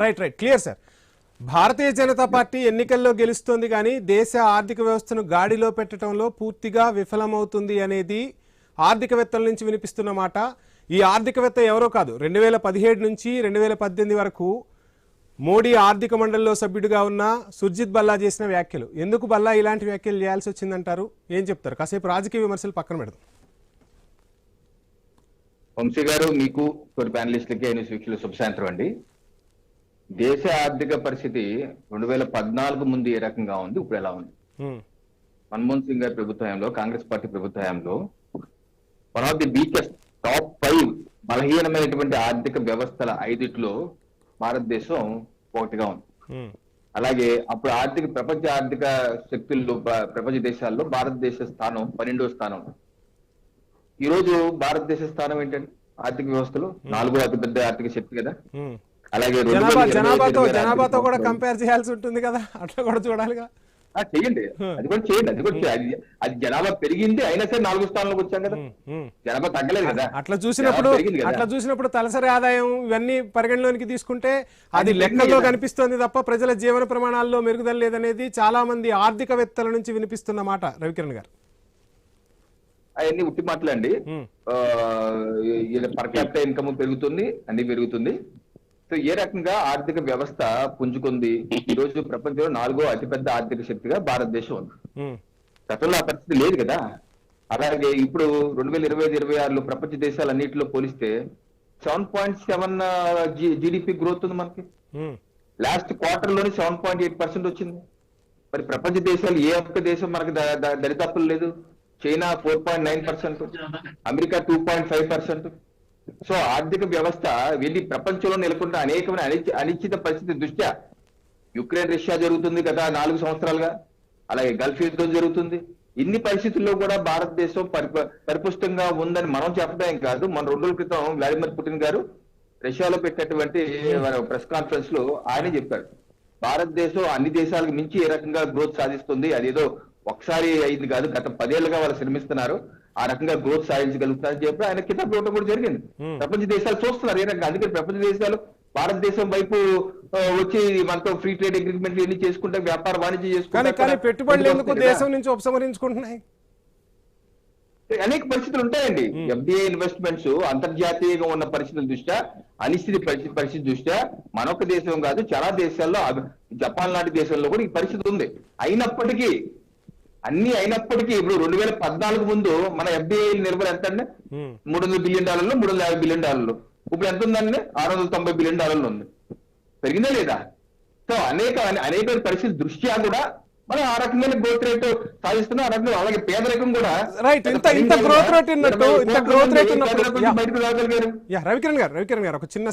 Right right clear sir. Bharatiya Janata Party ఎన్నికల్లో గెలుస్తోంది కానీ దేశ ఆర్థిక వ్యవస్థను గాడిలో పెట్టడంలో పూర్తిగా విఫలమవుతుంది అనేది ఆర్థికవేత్తల నుంచి వినిపిస్తున్న మాట. ఈ ఆర్థికవేత్త ఎవరో కాదు, 2017 నుంచి 2018 వరకు మోడీ ఆర్థిక మండలిలో సభ్యుడిగా ఉన్న సుర్జిత్ బల్లా చేసిన వ్యాఖ్యలు. ఎందుకు బల్లా ఇలాంటి వ్యాఖ్యలు చేయాల్సి వచ్చిందంటారు? ఏం చెప్తారు? కాసేపు రాజకీయ విమర్శలు పక్కన పెడదాం. వంశీ గారు, మీకు తోటి ప్యానలిస్టులకి వీక్షకులు శుభ సాయంత్రం అండి. దేశ ఆర్థిక పరిస్థితి 2014 ముందు ఏ రకంగా ఉంది, ఇప్పుడు ఎలా ఉంది? మన్మోహన్ సింగ్ గారి ప్రభుత్వంలో, కాంగ్రెస్ పార్టీ ప్రభుత్వంలో one of the weakest top 5 బలహీనమైనటువంటి ఆర్థిక వ్యవస్థల 5లో భారతదేశం ఒకటిగా ఉంది. అలాగే అప్పుడు ప్రపంచ ఆర్థిక శక్తుల్లో, ప్రపంచ దేశాల్లో భారతదేశ స్థానం 12వ స్థానం. ఈ రోజు భారతదేశ స్థానం ఏంటంటే ఆర్థిక వ్యవస్థలో 4వ అతిపెద్ద ఆర్థిక శక్తి కదా. అలాగే జనాభాతో కూడా కంపేర్ చేయాల్సి ఉంటుంది కదా, అట్లా కూడా చూడాలిగా. చేయండి, అది కూడా చేయండి. అది జనాభా పెరిగింది అయినా సరే 4వ స్థానంలోకి వచ్చాం కదా, జనాభా తగ్గలేదు కదా. అట్లా చూసినప్పుడు తలసరి ఆదాయం ఇవన్నీ పరిగణలోనికి తీసుకుంటే అది లెక్కల్లో కనిపిస్తోంది తప్ప ప్రజల జీవన ప్రమాణాల్లో మెరుగుదల లేదనేది చాలా మంది ఆర్థికవేత్తల నుంచి వినిపిస్తున్న మాట. రవికిరణ్ గారు, అవన్నీ ఉట్టి మాటలండి. పర్ క్యాపిటల్ ఇన్కమ్ పెరుగుతుంది, అన్ని పెరుగుతుంది. సో ఏ రకంగా ఆర్థిక వ్యవస్థ పుంజుకుంది? ఈ రోజు ప్రపంచంలో 4వ అతిపెద్ద ఆర్థిక శక్తిగా భారతదేశం ఉంది. గతంలో ఆ పరిస్థితి లేదు కదా. అలాగే ఇప్పుడు 2025-26లో ప్రపంచ దేశాలన్నింటిలో పోలిస్తే 7.7 జీడిపి గ్రోత్ ఉంది మనకి. లాస్ట్ క్వార్టర్ లోనే 7.8% వచ్చింది. మరి ప్రపంచ దేశాలు ఏ ఒక్క దేశం మనకి దరిదాపులు లేదు. China 4.9%, America 2.5%. సో ఆర్థిక వ్యవస్థ వెళ్ళి ప్రపంచంలో నెలకొన్న అనేకమైన అనిశ్చిత పరిస్థితి దృష్ట్యా యుక్రెయిన్ రష్యా జరుగుతుంది గత 4 సంవత్సరాలుగా, అలాగే గల్ఫ్ యుద్ధం జరుగుతుంది. ఇన్ని పరిస్థితుల్లో కూడా భారతదేశం పరిపుష్టంగా ఉందని మనం చెప్పడం కాదు. మన 2 రోజుల క్రితం వ్లాదిమిర్ పుటిన్ గారు రష్యాలో పెట్టినటువంటి ప్రెస్ కాన్ఫరెన్స్ లో ఆయనే చెప్పారు, భారతదేశం అన్ని దేశాలకు మించి ఏ రకంగా గ్రోత్ సాధిస్తుంది, అదేదో ఒకసారి అయింది కాదు, గత 10 ఏళ్లుగా వాళ్ళు శ్రమిస్తున్నారు, ఆ రకంగా గ్రోత్ సాధించగలుగుతారని చెప్పి ఆయన కితాబ్ ఇవ్వడం కూడా జరిగింది. ప్రపంచ దేశాలు చూస్తున్నారు ఏ రకంగా. అందుకని ప్రపంచ దేశాలు భారతదేశం వైపు వచ్చి మనతో ఫ్రీ ట్రేడ్ అగ్రిమెంట్లు ఎన్ని చేసుకుంటే, వ్యాపార వాణిజ్యం చేసుకుంటే, పెట్టుబడులు ఎందుకు దేశం నుంచి ఉపసంహరించుకుంటున్నాయి? అనేక పరిస్థితులు ఉంటాయండి. ఎఫ్డిఐ ఇన్వెస్ట్మెంట్స్ అంతర్జాతీయంగా ఉన్న పరిస్థితుల దృష్ట్యా, అనిశ్చిత పరిస్థితి దృష్ట్యా మనొక దేశం కాదు చాలా దేశాల్లో, జపాన్ లాంటి దేశాల్లో కూడా ఈ పరిస్థితి ఉంది. అయినప్పటికీ ఇప్పుడు 2014 ముందు మన ఎఫ్డిఐ నిర్వహణ ఎంత అండి? $300 బిలియన్, $350 బిలియన్. ఇప్పుడు ఎంత ఉందండి? $690 బిలియన్ ఉంది. పెరిగిందా లేదా? సో అనేక పరిస్థితి దృష్ట్యా కూడా మనం ఆ రకమైన గ్రోత్ రేట్ సాధిస్తున్నాం. ఆ రకంగా అలాగే పేదరికం కూడా ఇంత గ్రోత్ రేట్ రవికిరణ్ గారు ఒక చిన్న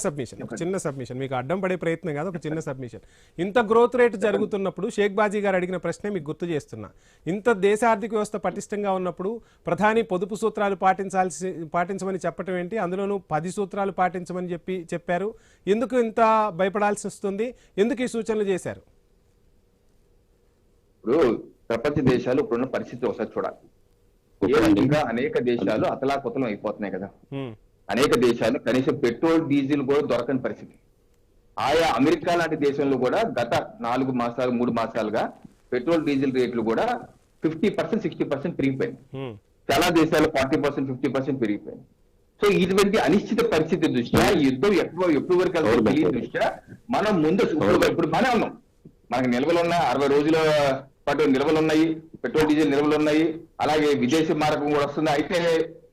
సబ్మిషన్ మీకు అడ్డం పడే ప్రయత్నం కాదు, ఒక చిన్న సబ్మిషన్. ఇంత గ్రోత్ రేట్ జరుగుతున్నప్పుడు షేక్ బాజీ గారు అడిగిన ప్రశ్నే మీకు గుర్తు చేస్తున్నా. ఇంత దేశ ఆర్థిక వ్యవస్థ పటిష్టంగా ఉన్నప్పుడు ప్రధాని పొదుపు సూత్రాలు పాటించమని చెప్పటం ఏంటి? అందులోనూ 10 సూత్రాలు పాటించమని చెప్పారు. ఎందుకు ఇంత భయపడాల్సి వస్తుంది? ఎందుకు ఈ సూచనలు చేశారు? ఇప్పుడు ప్రపంచ దేశాలు ఇప్పుడున్న పరిస్థితి ఒకసారి చూడాలి. ఏ రకంగా అనేక దేశాలు అతలాకుతలం అయిపోతున్నాయి కదా. అనేక దేశాలు కనీసం పెట్రోల్ డీజిల్ కూడా దొరకని పరిస్థితి. ఆయా అమెరికా లాంటి దేశంలో కూడా గత 3 మాసాలుగా పెట్రోల్ డీజిల్ రేట్లు కూడా 50%, 60% పెరిగిపోయింది. చాలా దేశాలు 40%, 50% పెరిగిపోయింది. సో ఇటువంటి అనిశ్చిత పరిస్థితి దృష్ట్యా, యుద్ధం ఎప్పుడు వరకు వెళ్తుందో తెలియని దృష్ట్యా మనం ముందు ఇప్పుడు బాగానే ఉన్నాం. మనకి నిల్వలు ఉన్నాయి, 60 రోజుల పాటు నిల్వలు ఉన్నాయి, పెట్రోల్ డీజిల్ నిల్వలు ఉన్నాయి, అలాగే విదేశీ మారకం కూడా వస్తుంది. అయితే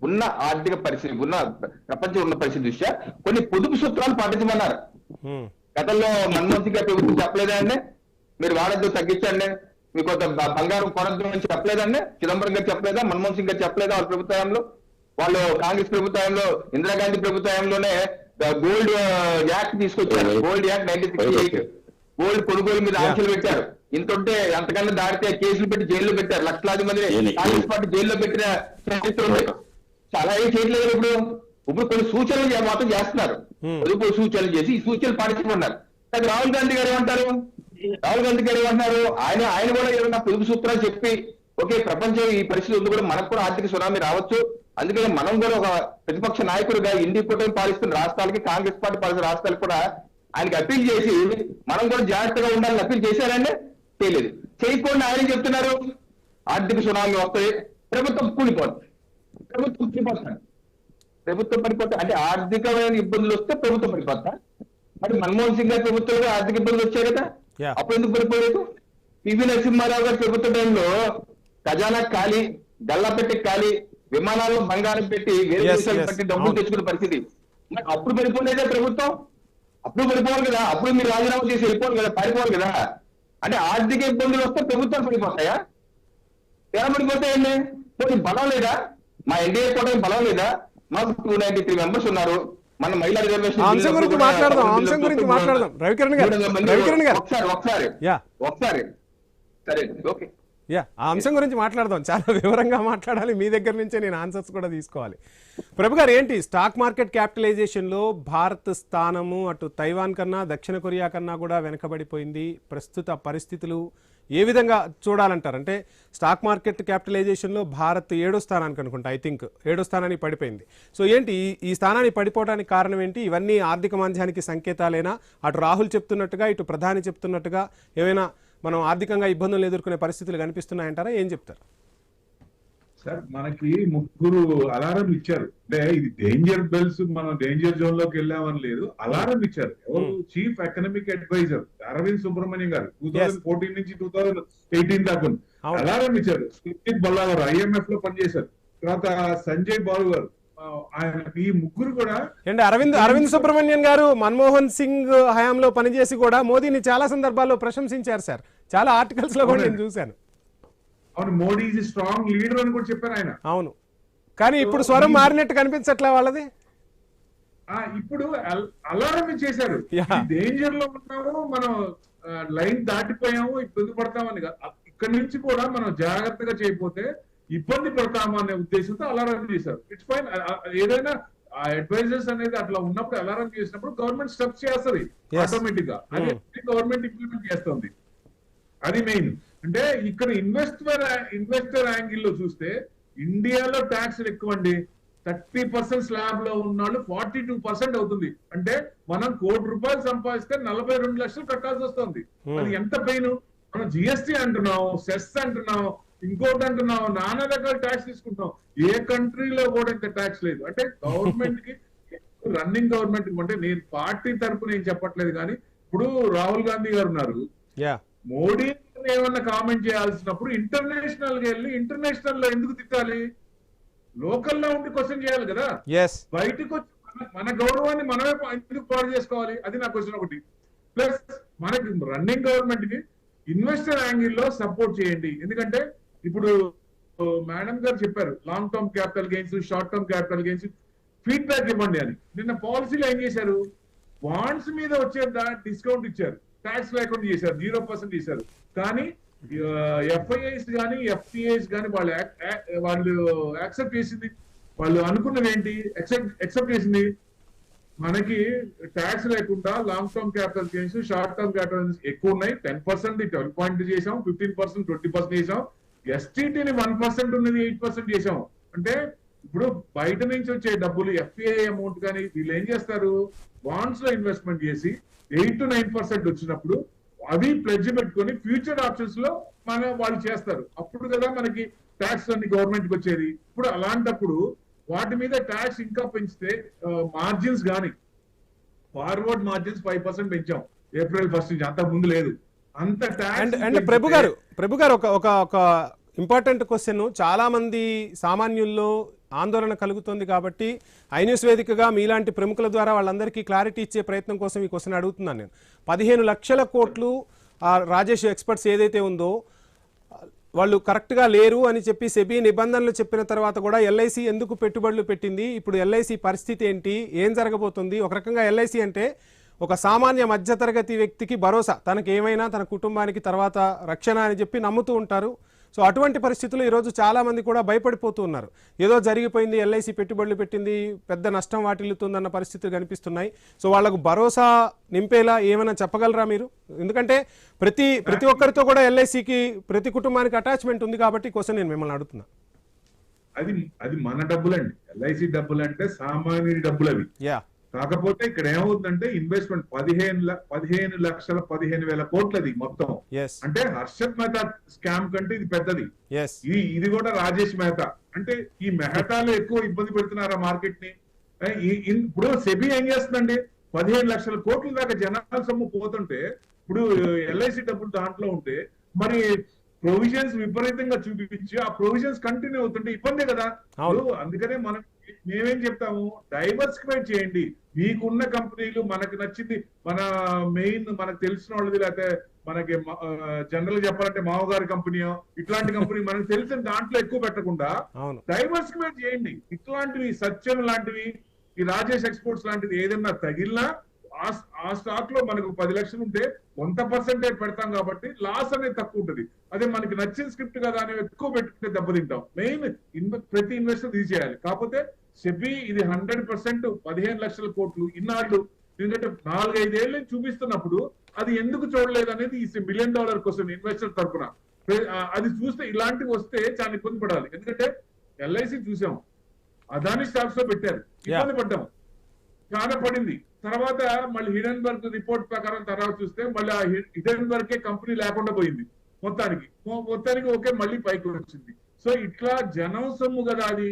ఉన్న ఆర్థిక పరిస్థితి, ప్రపంచంలో ఉన్న పరిస్థితి దృష్ట్యా కొన్ని పొదుపు సూత్రాలు పాటించమన్నారు. గతంలో మన్మోహన్ సింగ్ గారి ప్రభుత్వం చెప్పలేదా అండి, మీరు వాడద్దు తగ్గించండి, మీకు కొంత బంగారం కొనద్దు అని చెప్పలేదండి? చిదంబరం గారు చెప్పలేదా? మన్మోహన్ సింగ్ గారు చెప్పలేదా? వాళ్ళ ప్రభుత్వంలో, వాళ్ళు కాంగ్రెస్ ప్రభుత్వంలో, ఇందిరాగాంధీ ప్రభుత్వంలోనే గోల్డ్ యాక్ట్ తీసుకొచ్చారు. Gold act 1968. గోల్డ్ కొనుగోలు మీద ఆంక్షలు పెట్టారు. ఇంతుంటే అంతకన్నా దాడితే కేసులు పెట్టి జైల్లో పెట్టారు. లక్షలాది మంది కాంగ్రెస్ పార్టీ జైల్లో పెట్టిన చరిత్ర ఉంది. చాలా ఏం చేయట్లేదు. ఇప్పుడు కొన్ని సూచనలు మాత్రం చేస్తున్నారు. పొదుపు సూచనలు చేసి ఈ సూచనలు పాటించమన్నారు. కానీ రాహుల్ గాంధీ గారు ఏమంటారు? ఆయన కూడా ఏమన్నా పొదుపు సూత్రాలు చెప్పి, ఓకే ప్రపంచం ఈ పరిస్థితి ఉంది కూడా, మనకు కూడా ఆర్థిక సునామీ రావచ్చు, అందుకని మనం కూడా ఒక ప్రతిపక్ష నాయకుడిగా ఇండియా కూటమి పాలిస్తున్న రాష్ట్రాలకి, కాంగ్రెస్ పార్టీ పాలిస్తున్న రాష్ట్రాలకు కూడా ఆయనకి అప్పీల్ చేసి మనం కూడా జాగ్రత్తగా ఉండాలని అప్పీల్ చేశారంటే చేయలేదు. చేయకుండా ఆయన చెప్తున్నారు ఆర్థిక సునామీ వస్తాయి, ప్రభుత్వం కూలిపోతుంది, ప్రభుత్వం పడిపోతుంది, ప్రభుత్వం పడిపోతుంది. అంటే ఆర్థికమైన ఇబ్బందులు వస్తే ప్రభుత్వం పడిపోతా. మరి మన్మోహన్ సింగ్ గారి ప్రభుత్వంలో ఆర్థిక ఇబ్బందులు వచ్చాయి కదా, అప్పుడు ఎందుకు పడిపోలేదు? పివి నరసింహారావు గారి ప్రభుత్వ టైంలో ఖజానా ఖాళీ, గల్లాపెట్టి ఖాళీ, విమానాల్లో బంగారం పెట్టి వేరే దేశాలు పెట్టి డబ్బులు తెచ్చుకునే పరిస్థితి. మరి అప్పుడు పడిపోలేదే ప్రభుత్వం? అప్పుడు పడిపోవాలి కదా, అప్పుడు మీరు రాజీనామా చేసి వెళ్ళిపోవాలి కదా, పారిపోవాలి కదా. అంటే ఆర్థిక ఇబ్బందులు వస్తే ప్రభుత్వాలు పడిపోతాయా? ఎలా పడిపోతాయండి? పోనీ బలం లేదా? మా ఎన్డీఏ కూడా బలం లేదా? మాకు 293 మెంబర్స్ ఉన్నారు. మన మహిళా రిజర్వేషన్ అంశం గురించి మాట్లాడదాం రవికిరణ్ గారు ఒకసారి సరే ఓకే ఆ అంశం గురించి మాట్లాడదాం. చాలా వివరంగా మాట్లాడాలి. మీ దగ్గర నుంచే నేను ఆన్సర్స్ కూడా తీసుకోవాలి. ప్రభు గారు, ఏంటి స్టాక్ మార్కెట్ క్యాపిటలైజేషన్లో భారత్ స్థానము అటు తైవాన్ కన్నా దక్షిణ కొరియా కన్నా కూడా వెనకబడిపోయింది. ప్రస్తుత పరిస్థితులు ఏ విధంగా చూడాలంటారు? అంటే స్టాక్ మార్కెట్ క్యాపిటలైజేషన్లో భారత్ 7వ స్థానానికి అనుకుంటా, ఐ థింక్ 7వ స్థానానికి పడిపోయింది. సో ఏంటి ఈ స్థానానికి పడిపోవడానికి కారణం ఏంటి? ఇవన్నీ ఆర్థిక మాంద్యానికి సంకేతాలేనా? అటు రాహుల్ చెప్తున్నట్టుగా ఇటు ప్రధాని చెప్తున్నట్టుగా ఏమైనా మనం ఆర్థికంగా ఇబ్బందులు ఎదుర్కొనే పరిస్థితులు కనిపిస్తున్నాయంటారా? ఏం చెప్తారు సార్? మనకి 3 అలారం ఇచ్చారు. అంటే ఇది డేంజర్ బెల్స్, మనం డేంజర్ జోన్ లోకి వెళ్ళామని లేదు, అలారం ఇచ్చారు. ఎవరు? Chief economic adviser Arvind Subramanian గారు 2014 నుంచి 2018 దాకా అలారం ఇచ్చారు. సుజిత్ బల్లావర్ IMF లో పనిచేశారు. తర్వాత సంజయ్ బాలు గారు, ఆయన ఈ 3 కూడా. అంటే అరవింద్ సుబ్రహ్మణ్యం గారు మన్మోహన్ సింగ్ హయాంలో పనిచేసి కూడా మోదీని చాలా సందర్భాల్లో ప్రశంసించారు సార్. చాలా ఆర్టికల్స్ లో కూడా నేను చూశాను. అవును, మోడీ ఈజ్ స్ట్రాంగ్ లీడర్ అని కూడా చెప్పారు ఆయన. అవును, కానీ ఇప్పుడు స్వరం మారినట్టు కనిపించట్లే వాళ్ళది. ఇప్పుడు అలారం చేశారు. డేంజర్ లో ఉన్నాము, మనం లైన్ దాటిపోయాము, ఇబ్బంది పడతామని. ఇక్కడి నుంచి కూడా మనం జాగ్రత్తగా చేయకపోతే ఇబ్బంది పడతాము అనే ఉద్దేశంతో అలారం చేశారు. It's fine. ఏదైనా అడ్వైజర్స్ అనేది అట్లా ఉన్నప్పుడు అలారం చేసినప్పుడు గవర్నమెంట్ స్టెప్స్ చేస్తుంది ఆటోమేటిక్ గా. అది గవర్నమెంట్ ఇంప్లిమెంట్ చేస్తుంది. అది మెయిన్. అంటే ఇక్కడ ఇన్వెస్టర్ యాంగిల్ లో చూస్తే ఇండియాలో ట్యాక్స్ ఎక్కువ అండి. 30% స్లాబ్ లో ఉన్నాళ్ళు 42% అవుతుంది. అంటే మనం ₹1,00,00,000 సంపాదిస్తే 42 లక్షలు కట్టాల్సి వస్తుంది. అది ఎంత పెయిన్. మనం జిఎస్టీ అంటున్నాం, సెస్ అంటున్నాం, ఇంకోటి అంటున్నాం, నానా రకాల ట్యాక్స్ తీసుకుంటున్నాం. ఏ కంట్రీలో కూడా ఇంత ట్యాక్స్ లేదు. అంటే గవర్నమెంట్ కి, రన్నింగ్ గవర్నమెంట్ అంటే నేను పార్టీ తరపున ఏం చెప్పట్లేదు, కానీ ఇప్పుడు రాహుల్ గాంధీ గారు ఉన్నారు, మోడీ ఏమన్నా కామెంట్ చేయాల్సినప్పుడు ఇంటర్నేషనల్ గా వెళ్ళి ఇంటర్నేషనల్ లో ఎందుకు తిట్టాలి? లోకల్లో ఉండి క్వశ్చన్ చేయాలి కదా. బయటకు వచ్చి మన గౌరవాన్ని మనమే ఎందుకు పాడు చేసుకోవాలి? అది నా క్వశ్చన్ ఒకటి. ప్లస్ మనకి రన్నింగ్ గవర్నమెంట్ కి ఇన్వెస్టర్ యాంగిల్ లో సపోర్ట్ చేయండి. ఎందుకంటే ఇప్పుడు మేడం గారు చెప్పారు long term capital gains, short term capital gains feedback ఇవ్వండి అని. నిన్న పాలసీలో ఏం చేశారు? బాండ్స్ మీద వచ్చే డిస్కౌంట్ ఇచ్చారు, ట్యాక్స్ లేకుండా చేశారు, 0% చేశారు. కానీ FIIs కానీ FTAs కానీ వాళ్ళు యాక్సెప్ట్ చేసింది. వాళ్ళు అనుకున్నది ఏంటి? యాక్సెప్ట్ చేసింది మనకి ట్యాక్స్ లేకుండా long term capital gains, short term capital gains ఎక్కువ ఉన్నాయి. 10% 12% చేసాం, 15% 20% చేసాం. STTని 1% ఉన్నది 8% చేసాం. అంటే ఇప్పుడు బయట నుంచి వచ్చే డబ్బులు FPI అమౌంట్ కానీ వీళ్ళు ఏం చేస్తారు? బాండ్స్ లో ఇన్వెస్ట్మెంట్ చేసి 8 to 9% వచ్చినప్పుడు అవి ప్లెడ్జ్ పెట్టుకొని ఫ్యూచర్ ఆప్షన్స్ లో వాళ్ళు చేస్తారు. అప్పుడు కదా మనకి ట్యాక్స్ అన్ని గవర్నమెంట్ కి వచ్చేది. ఇప్పుడు అలాంటప్పుడు వాటి మీద ట్యాక్స్ ఇంకా పెంచితే మార్జిన్స్ కానీ ఫార్వర్డ్ మార్జిన్స్ 5% పెంచాం April 1 నుంచి, అంత ముందు లేదు అంత ట్యాక్స్. అంటే ప్రభు గారు ఒక ఇంపార్టెంట్ క్వశ్చన్, చాలా మంది సామాన్యుల్లో ఆందోళన కలుగుతుంది కాబట్టి ఐన్యూస్ వేదికగా మీలాంటి ప్రముఖుల ద్వారా వాళ్ళందరికీ క్లారిటీ ఇచ్చే ప్రయత్నం కోసం ఈ క్వశ్చన్ అడుగుతున్నాను నేను. 15 లక్షల కోట్లు రాజేష్ ఎక్స్పర్ట్స్ ఏదైతే ఉందో వాళ్ళు కరెక్ట్గా లేరు అని చెప్పి సెబీ నిబంధనలు చెప్పిన తర్వాత కూడా LIC ఎందుకు పెట్టుబడులు పెట్టింది? ఇప్పుడు LIC పరిస్థితి ఏంటి? ఏం జరగబోతుంది? ఒక రకంగా LIC అంటే ఒక సామాన్య మధ్యతరగతి వ్యక్తికి భరోసా, తనకి ఏమైనా తన కుటుంబానికి తర్వాత రక్షణ అని చెప్పి నమ్ముతూ ఉంటారు. సో అటువంటి పరిస్థితుల్లో ఈరోజు చాలామంది కూడా భయపడిపోతూ ఉన్నారు. ఏదో జరిగిపోయింది, LIC పెట్టుబడులు పెట్టింది, పెద్ద నష్టం వాటిల్లుతుందన్న పరిస్థితులు కనిపిస్తున్నాయి. సో వాళ్లకు భరోసా నింపేలా ఏమైనా చెప్పగలరా మీరు? ఎందుకంటే ప్రతి ఒక్కరితో కూడా LICకి ప్రతి కుటుంబానికి అటాచ్మెంట్ ఉంది కాబట్టి కోసం నేను మిమ్మల్ని అడుగుతున్నా. అది మన డబ్బులండి. ఎల్ఐసి డబ్బులు అంటే సామాన్యుడి డబ్బులు అవి. యా కాకపోతే ఇక్కడ ఏమవుతుందంటే ఇన్వెస్ట్మెంట్ 15,000 కోట్లు అది మొత్తం. ఎస్ అంటే హర్షద్ మెహతా స్కామ్ కంటే ఇది పెద్దది. ఎస్ ఇది కూడా రాజేష్ మెహతా. అంటే ఈ మెహతాలు ఎక్కువ ఇబ్బంది పెడుతున్నారు ఆ మార్కెట్ ని. ఇప్పుడు సెబీ ఏం చేస్తుందండి, 15,00,000 కోట్ల దాకా జనాల సొమ్ము పోతుంటే ఇప్పుడు ఎల్ఐసి డబ్బులు దాంట్లో ఉంటే మరి ప్రొవిజన్స్ విపరీతంగా చూపించి ఆ ప్రొవిజన్స్ కంటిన్యూ అవుతుంటే ఇబ్బందే కదా. అందుకనే మేమేం చెప్తాము, డైవర్సిఫై చేయండి. మీకున్న కంపెనీలు మనకు నచ్చింది, మన మెయిన్ మనకు తెలిసిన వాళ్ళది, లేకపోతే మనకి జనరల్ గా చెప్పాలంటే మామగారి కంపెనీ ఇట్లాంటి కంపెనీ మనకు తెలిసిన దాంట్లో ఎక్కువ పెట్టకుండా డైవర్సిఫై చేయండి. ఇట్లాంటివి సత్యం లాంటివి, ఈ రాజేష్ ఎక్స్పోర్ట్స్ లాంటిది ఏదైనా తగిలినా ఆ స్టాక్ లో మనకు 10 లక్షలు ఉంటే 1% పెడతాం కాబట్టి లాస్ అనేది తక్కువ ఉంటుంది. అదే మనకి నచ్చిన స్క్రిప్ట్ కదా అని ఎక్కువ పెట్టుకుంటే దెబ్బతింటాం. మెయిన్ ప్రతి ఇన్వెస్టర్ తీసేయాలి. కాకపోతే సెబీ ఇది 100% 15,00,000 కోట్లు ఇన్నాళ్ళు, ఎందుకంటే 4-5 ఏళ్ళు చూపిస్తున్నప్పుడు అది ఎందుకు చూడలేదు అనేది ఈ $1 మిలియన్ క్వశ్చన్ ఇన్వెస్టర్ తరఫున. అది చూస్తే ఇలాంటివి వస్తే చాలా ఇబ్బంది పడాలి. ఎందుకంటే ఎల్ఐసి చూసాం, అదాని స్టాక్స్ లో పెట్టారు, ఇబ్బంది పడ్డాం, చాలా పడింది. తర్వాత మళ్ళీ హిడెన్బర్గ్ రిపోర్ట్ ప్రకారం తర్వాత చూస్తే మళ్ళీ ఆ హిడెన్బర్గ్ కంపెనీ లేకుండా పోయింది మొత్తానికి ఓకే, మళ్ళీ పైకి వచ్చింది. సో ఇట్లా జనం సొమ్ము కదా, అది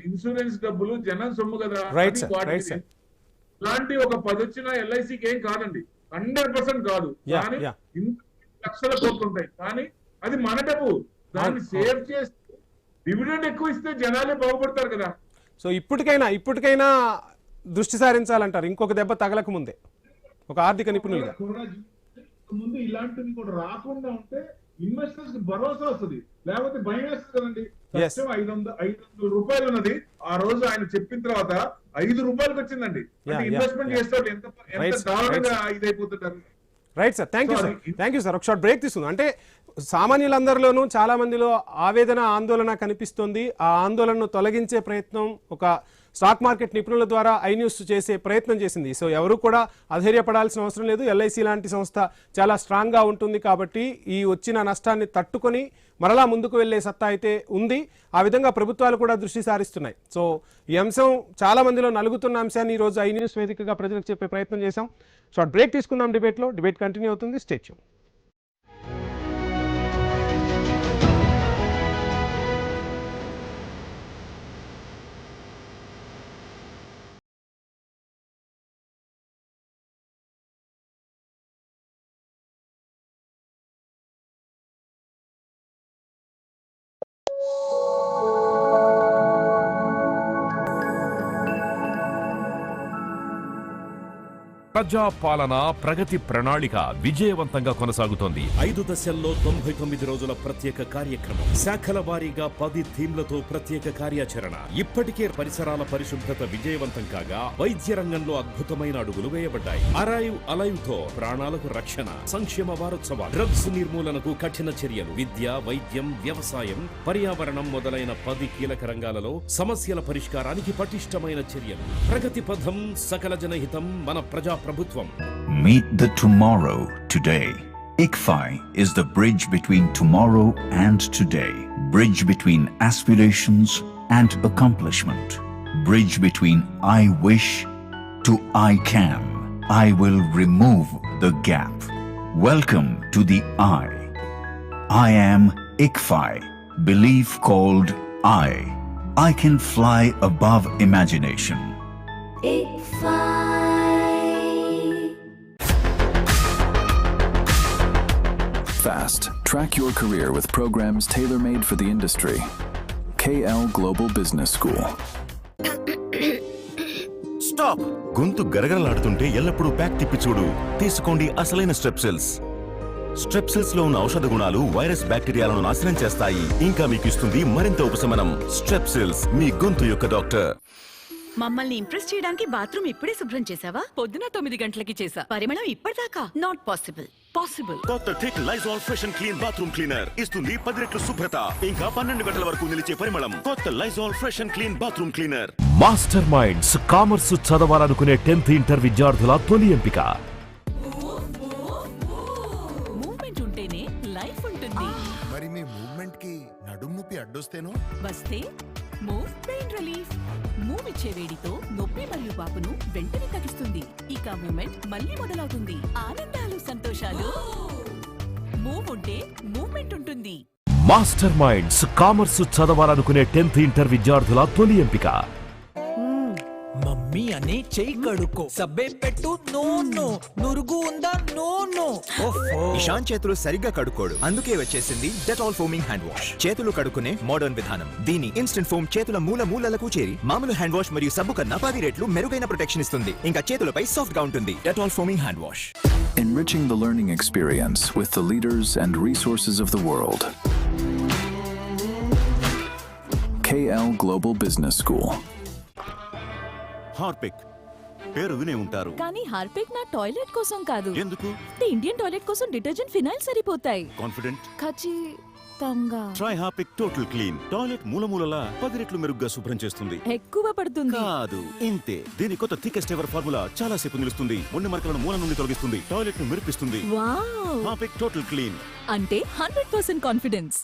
ఇన్సూరెన్స్ డబ్బులు జనం సొమ్ము కదా. ఇలాంటి ఒక 10 వచ్చిన ఎల్ఐసికి ఏం కాదండి, 100% కాదు. కానీ లక్షల కోట్లు ఉంటాయి, కానీ అది మన డబ్బు, దాన్ని సేవ్ చేస్తే డివిడెండ్ ఎక్కువ ఇస్తే జనాలే బాగుపడతారు కదా. సో ఇప్పటికైనా దృష్టి సారించాలంటారు, ఇంకొక దెబ్బ తగలక ముందే ఒక ఆర్థిక నిపుణులుగా. ముందు ఇలాంటివి కూడా రాకుండా ఉంటే ఇన్వెస్టర్స్ కి భరోసా వస్తుంది, లేకపోతే భయం వేస్తుంది కదండి. 500 రూపాయలు ఉన్నది ఆ రోజు ఆయన చెప్పిన తర్వాత 5 రూపాయలకు వచ్చిందండి. ఇన్వెస్ట్మెంట్ చేస్తే ఎంత దారుణంగా ఇదైపోతుంటారు. Right sir, thank you sir. ఒక షార్ట్ బ్రేక్ తీసుకుందాం. అంటే సామాన్యులందరిలోనూ చాలా మందిలో ఆందోళన కనిపిస్తుంది. ఆ ఆందోళనను తొలగించే ప్రయత్నం ఒక స్టాక్ మార్కెట్ నిపుణుల ద్వారా ఐన్యూస్ చేసే ప్రయత్నం చేసింది. సో ఎవరు కూడా అధైర్యపడాల్సిన అవసరం లేదు. ఎల్ఐసి లాంటి సంస్థ చాలా స్ట్రాంగ్గా ఉంటుంది కాబట్టి ఈ వచ్చిన నష్టాన్ని తట్టుకొని మరలా ముందుకు వెళ్లే సత్తా అయితే ఉంది. ఆ విధంగా ప్రభుత్వాలు కూడా దృష్టి సారిస్తున్నాయి. సో ఈ అంశం చాలా మందిలో నలుగుతున్న అంశాన్ని ఈ రోజు ఐన్యూస్ వేదికగా ప్రజలకు చెప్పే ప్రయత్నం చేశాం. షార్ట్ బ్రేక్ తీసుకుందాం. డిబేట్ కంటిన్యూ అవుతుంది. Stay tune. ప్రజాపాలన ప్రగతి ప్రణాళిక విజయవంతంగా కొనసాగుతోంది. 5 దశల్లో 99 రోజుల ప్రత్యేక కార్యక్రమం, శాఖల వారీగా 10 థీమ్లతో ప్రత్యేక కార్యాచరణ. ఇప్పటికే పరిసరాల పరిశుభ్రత విజయవంతం కాగా వైద్య రంగంలో అద్భుతమైన అడుగులు వేయబడ్డాయి. అరైవ్ అలైవ్ తో ప్రాణాలకు రక్షణ. సంక్షేమ వారోత్సవాలు, డ్రగ్స్ నిర్మూలనకు కఠిన చర్యలు, విద్య, వైద్యం, వ్యవసాయం, పర్యావరణం మొదలైన 10 కీలక రంగాలలో సమస్యల పరిష్కారానికి పటిష్టమైన చర్యలు. ప్రగతి పథం, సకల జనహితం, మన ప్రజా ప్రభుత్వం. Meet the tomorrow today. ICFI is the bridge between tomorrow and today. Bridge between aspirations and accomplishment. Bridge between I wish to I can. I will remove the gap. Welcome to the I. I am ICFI. Belief called I. I can fly above imagination. ICFI. Fast. Track your career with programs tailor-made for the industry. KL Global Business School. Stop! గొంతు గరగరలాడుతుంటే ఎల్లప్పుడూ pack తిప్పి చూడు. తీసుకోండి అసలైన స్ట్రెప్సిల్స్. స్ట్రెప్సిల్స్ లో ఉన్న ఔషధ గుణాలు వైరస్ బ్యాక్టీరియాలను నాశనం చేస్తాయి. ఇంకా మీకు ఇస్తుంది మరింత ఉపశమనం. స్ట్రెప్సిల్స్, మీ గొంతు యొక్క డాక్టర్. మమ్మల్ని ఇంప్రెస్ చేయడానికి బాత్రూమ్ ఇప్పుడే శుభ్రం చేసావా? పొద్దున 9 గంటలకి చేసా. పరిమళం ఇప్పటిదాకా నాట్ పాసిబుల్. కొత్త thick Lizol fresh and clean bathroom cleaner ఇస్తుంది 10 రెట్లు శుభ్రత, ఇంకా 12 గంటల వరకు నిలిచే పరిమళం. కొత్త Lizol fresh and clean bathroom cleaner. Master minds commerce చదవాలనుకునే 10th ఇంటర్ విద్యార్థుల తొలి ఎంపిక. మూవ్మెంట్ ఉంటేనే లైఫ్ ఉంటుంది. మరి మీ మూవ్మెంట్ కి నడుము నొప్పి అడ్డొస్తేనో? వస్తే మూవ్ పెయిన్ రిలీఫ్. మూవ్ ఇచ్చే వేడితో నొప్పి మరియు వాపును వెంటనే తగ్గిస్తుంది. ఇక మూమెంట్ మళ్ళీ మొదలవుతుంది. ఆనందాలు, సంతోషాలు. మూవ్ ఉంటే మూమెంట్ ఉంటుంది. మాస్టర్ మైండ్స్ కామర్స్ చదవాలనుకునే 10th ఇంటర్ విద్యార్థుల తొలి ఎంపిక. మమ్మీ అని చెయ్యి కడుక్కో, సబ్బే పెట్టు, నో నురుగు ఉందా, నో. ఇషాన్ చేతులు సరిగ్గా కడుక్కోడు, అందుకే వచ్చేసింది డెటాల్ ఫోమింగ్ హ్యాండ్ వాష్. చేతులు కడుక్కునే మోడర్న్ విధానం. దీని ఇన్స్టెంట్ ఫోమ్ చేతుల మూలలకు చేరి మామూలు హ్యాండ్ వాష్ మరియు సబ్బు కన్నా 10 రెట్లు మెరుగైన ప్రొటెక్షన్ ఇస్తుంది. ఇంకా చేతులపై సాఫ్ట్ గా ఉంటుంది. Dettol foaming hand wash. Enriching the learning experience with the leaders and resources of the world. KL Global Business School. Harpic పేరు వినే ఉంటారు, కానీ హార్పిక్ నా టాయిలెట్ కోసం కాదు. ఎందుకు? ఇండియన్ టాయిలెట్ కోసం డిటర్జెంట్ ఫినాయిల్ సరిపోతాయి. కాన్ఫిడెంట్? ఖచ్చితంగా. Try Harpic total clean. Toilet మూలలా 10 రెట్లు మెరుగ్గా శుభ్రం చేస్తుంది. ఎక్కువ పడుతుంది కాదు, ఇంతే. దీని కొత్త థికెస్ట్ ఎవర్ ఫార్ములా చాలా సేపు నిలుస్తుంది. మొండి మరకలను మూల నుండి తొలగిస్తుంది. టాయిలెట్ ను మెరిపిస్తుంది. వావ్. హార్పిక్ టోటల్ క్లీన్ అంటే 100% confidence.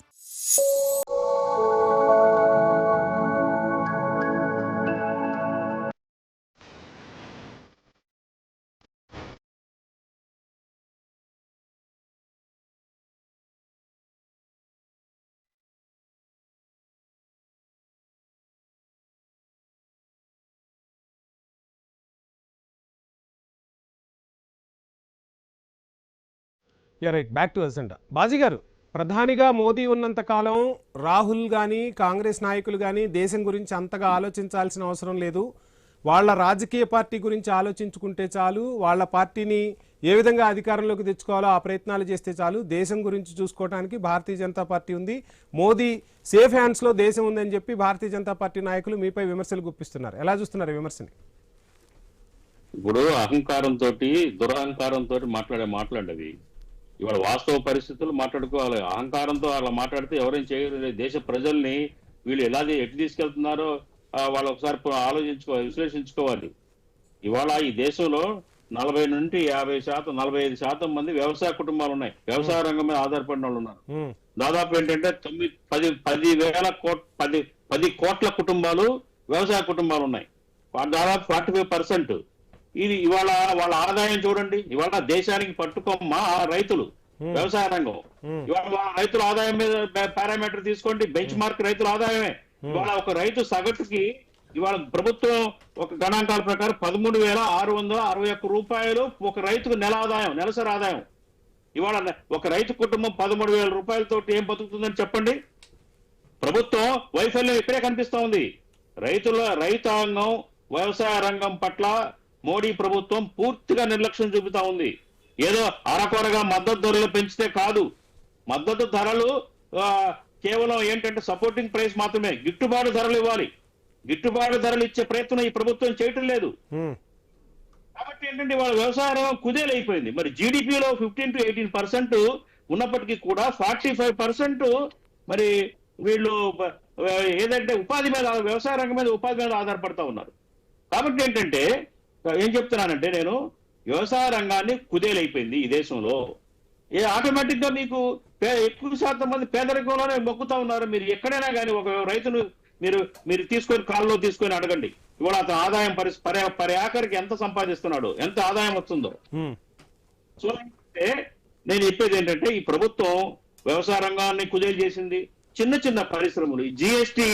Right, back to agenda. Baji గారు, ప్రధానిగా మోదీ ఉన్నంత కాలం రాహుల్ కానీ కాంగ్రెస్ నాయకులు కానీ దేశం గురించి అంతగా ఆలోచించాల్సిన అవసరం లేదు. వాళ్ళ రాజకీయ పార్టీ గురించి ఆలోచించుకుంటే చాలు, వాళ్ళ పార్టీని ఏ విధంగా అధికారంలోకి తెచ్చుకోవాలో ఆ ప్రయత్నాలు చేస్తే చాలు. దేశం గురించి చూసుకోవడానికి భారతీయ జనతా పార్టీ ఉంది, మోదీ సేఫ్ హ్యాండ్స్లో దేశం ఉందని చెప్పి భారతీయ జనతా పార్టీ నాయకులు మీపై విమర్శలు గుప్పిస్తున్నారు. ఎలా చూస్తున్నారు ఈ విమర్శని? ఇప్పుడు అహంకారంతో దురహంకారంతో మాట్లాడేవి ఇవాళ వాస్తవ పరిస్థితులు మాట్లాడుకోవాలి. అహంకారంతో అలా మాట్లాడితే ఎవరైనా చేయలేదు. దేశ ప్రజల్ని వీళ్ళు ఎటు తీసుకెళ్తున్నారో వాళ్ళు ఒకసారి విశ్లేషించుకోవాలి. ఇవాళ ఈ దేశంలో 40 నుండి 50%, 45% మంది వ్యవసాయ కుటుంబాలు ఉన్నాయి. వ్యవసాయ రంగం మీద ఆధారపడిన వాళ్ళు ఉన్నారు. దాదాపు ఏంటంటే 10 కోట్ల కుటుంబాలు వ్యవసాయ కుటుంబాలు ఉన్నాయి. దాదాపు 45%. ఇది ఇవాళ వాళ్ళ ఆదాయం చూడండి. ఇవాళ దేశానికి పట్టుకోమ్మా రైతులు, వ్యవసాయ రంగం. ఇవాళ వాళ్ళ రైతుల ఆదాయం మీద పారామీటర్ తీసుకోండి, బెంచ్ మార్క్ రైతుల ఆదాయమే. ఇవాళ ఒక రైతు సగటుకి ఇవాళ ప్రభుత్వం ఒక గణాంకాల ప్రకారం 13,661 రూపాయలు ఒక రైతుకు నెలసరి ఆదాయం. ఇవాళ ఒక రైతు కుటుంబం 13,000 రూపాయలతో ఏం బతుకుతుందని చెప్పండి. ప్రభుత్వం వైఫల్యం ఇక్కడే కనిపిస్తా ఉంది. రైతాంగం, వ్యవసాయ రంగం పట్ల మోడీ ప్రభుత్వం పూర్తిగా నిర్లక్ష్యం చూపుతా ఉంది. ఏదో అరకొరగా మద్దతు ధరలు పెంచితే కాదు. మద్దతు ధరలు కేవలం ఏంటంటే సపోర్టింగ్ ప్రైస్ మాత్రమే. గిట్టుబాటు ధరలు ఇవ్వాలి. గిట్టుబాటు ధరలు ఇచ్చే ప్రయత్నం ఈ ప్రభుత్వం చేయటం లేదు. కాబట్టి ఏంటంటే వాళ్ళ వ్యవసాయ రంగం కుదేలైపోయింది. మరి జీడిపిలో 15 to 18% ఉన్నప్పటికీ కూడా 45% మరి వీళ్ళు ఏదంటే వ్యవసాయ రంగం మీద ఉపాధి మీద ఆధారపడతా ఉన్నారు. కాబట్టి ఏంటంటే ఏం చెప్తున్నానంటే నేను వ్యవసాయ రంగాన్ని కుదేలైపోయింది ఈ దేశంలో. ఆటోమేటిక్ గా మీకు ఎక్కువ శాతం మంది పేదరికంలోనే మొక్కుతా ఉన్నారు. మీరు ఎక్కడైనా కానీ ఒక రైతును మీరు తీసుకొని కాల్లో తీసుకొని అడగండి. ఇవాళ అతను ఆదాయం ఆఖరికి ఎంత సంపాదిస్తున్నాడు, ఎంత ఆదాయం వస్తుందో. సో నేను చెప్పేది ఏంటంటే ఈ ప్రభుత్వం వ్యవసాయ రంగాన్ని కుదేలు చేసింది. చిన్న పరిశ్రమలు జిఎస్టీ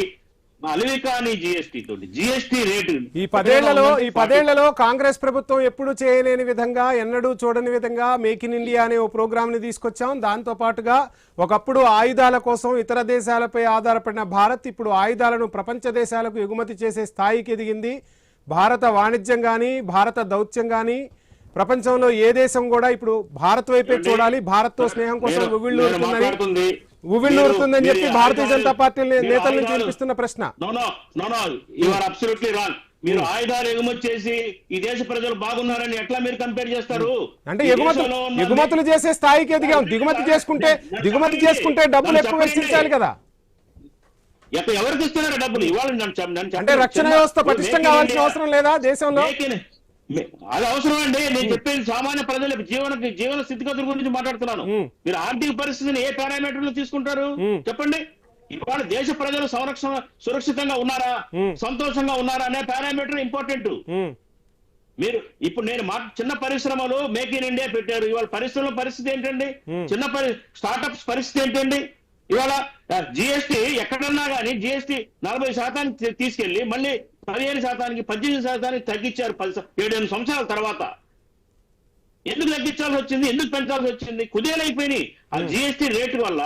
జిఎస్టీ రేటు ఈ 10 ఏళ్లలో కాంగ్రెస్ ప్రభుత్వం ఎప్పుడు చేయలేని విధంగా, ఎన్నడూ చూడని విధంగా మేక్ ఇన్ ఇండియా అనే ఓ ప్రోగ్రామ్ ని తీసుకొచ్చాం. దాంతో పాటుగా ఒకప్పుడు ఆయుధాల కోసం ఇతర దేశాలపై ఆధారపడిన భారత్ ఇప్పుడు ఆయుధాలను ప్రపంచ దేశాలకు ఎగుమతి చేసే స్థాయికి ఎదిగింది. భారత వాణిజ్యం కానీ, భారత దౌత్యం కానీ ప్రపంచంలో ఏ దేశం కూడా ఇప్పుడు భారత్ వైపే చూడాలి. భారత్ తో స్నేహం కోసం ఉవ్విళ్ళూరుతుందని చెప్పి భారతీయ జనతా పార్టీ నేతల నుంచి వినిపిస్తున్న ప్రశ్న. మీరు ఆయుధాలు ఎగుమతి చేసి ఈ దేశ ప్రజలు బాగున్నారని ఎట్లా మీరు కంపేర్ చేస్తారు? అంటే ఎగుమతులు చేసే స్థాయికి ఎదిగాం. దిగుమతి చేసుకుంటే డబ్బులు ఎక్కువ వెచ్చించాలి కదా. ఎవరికి ఇస్తున్నారు డబ్బులు? ఇవాళ అంటే రక్షణ వ్యవస్థ పటిష్టం కావాల్సిన అవసరం లేదా దేశంలో? అది అవసరం అండి. నేను చెప్పేది సామాన్య ప్రజల జీవన స్థితిగతుల గురించి మాట్లాడుతున్నాను. మీరు ఆర్థిక పరిస్థితిని ఏ పారామీటర్ లో తీసుకుంటారు చెప్పండి. ఇవాళ దేశ ప్రజలు సురక్షితంగా ఉన్నారా, సంతోషంగా ఉన్నారా అనే పారామీటర్ ఇంపార్టెంట్. మీరు ఇప్పుడు నేను చిన్న పరిశ్రమలు మేక్ ఇన్ ఇండియా పెట్టారు. ఇవాళ పరిశ్రమల పరిస్థితి ఏంటండి? చిన్న స్టార్టప్స్ పరిస్థితి ఏంటండి? ఇవాళ జిఎస్టీ ఎక్కడన్నా కానీ జిఎస్టీ 40% తీసుకెళ్లి మళ్ళీ 15%, 18% తగ్గించారు 7-8 సంవత్సరాల తర్వాత. ఎందుకు తగ్గించాల్సి వచ్చింది? ఎందుకు పెంచాల్సి వచ్చింది? కుదేలైపోయినాయి. ఆ జిఎస్టీ రేటు వల్ల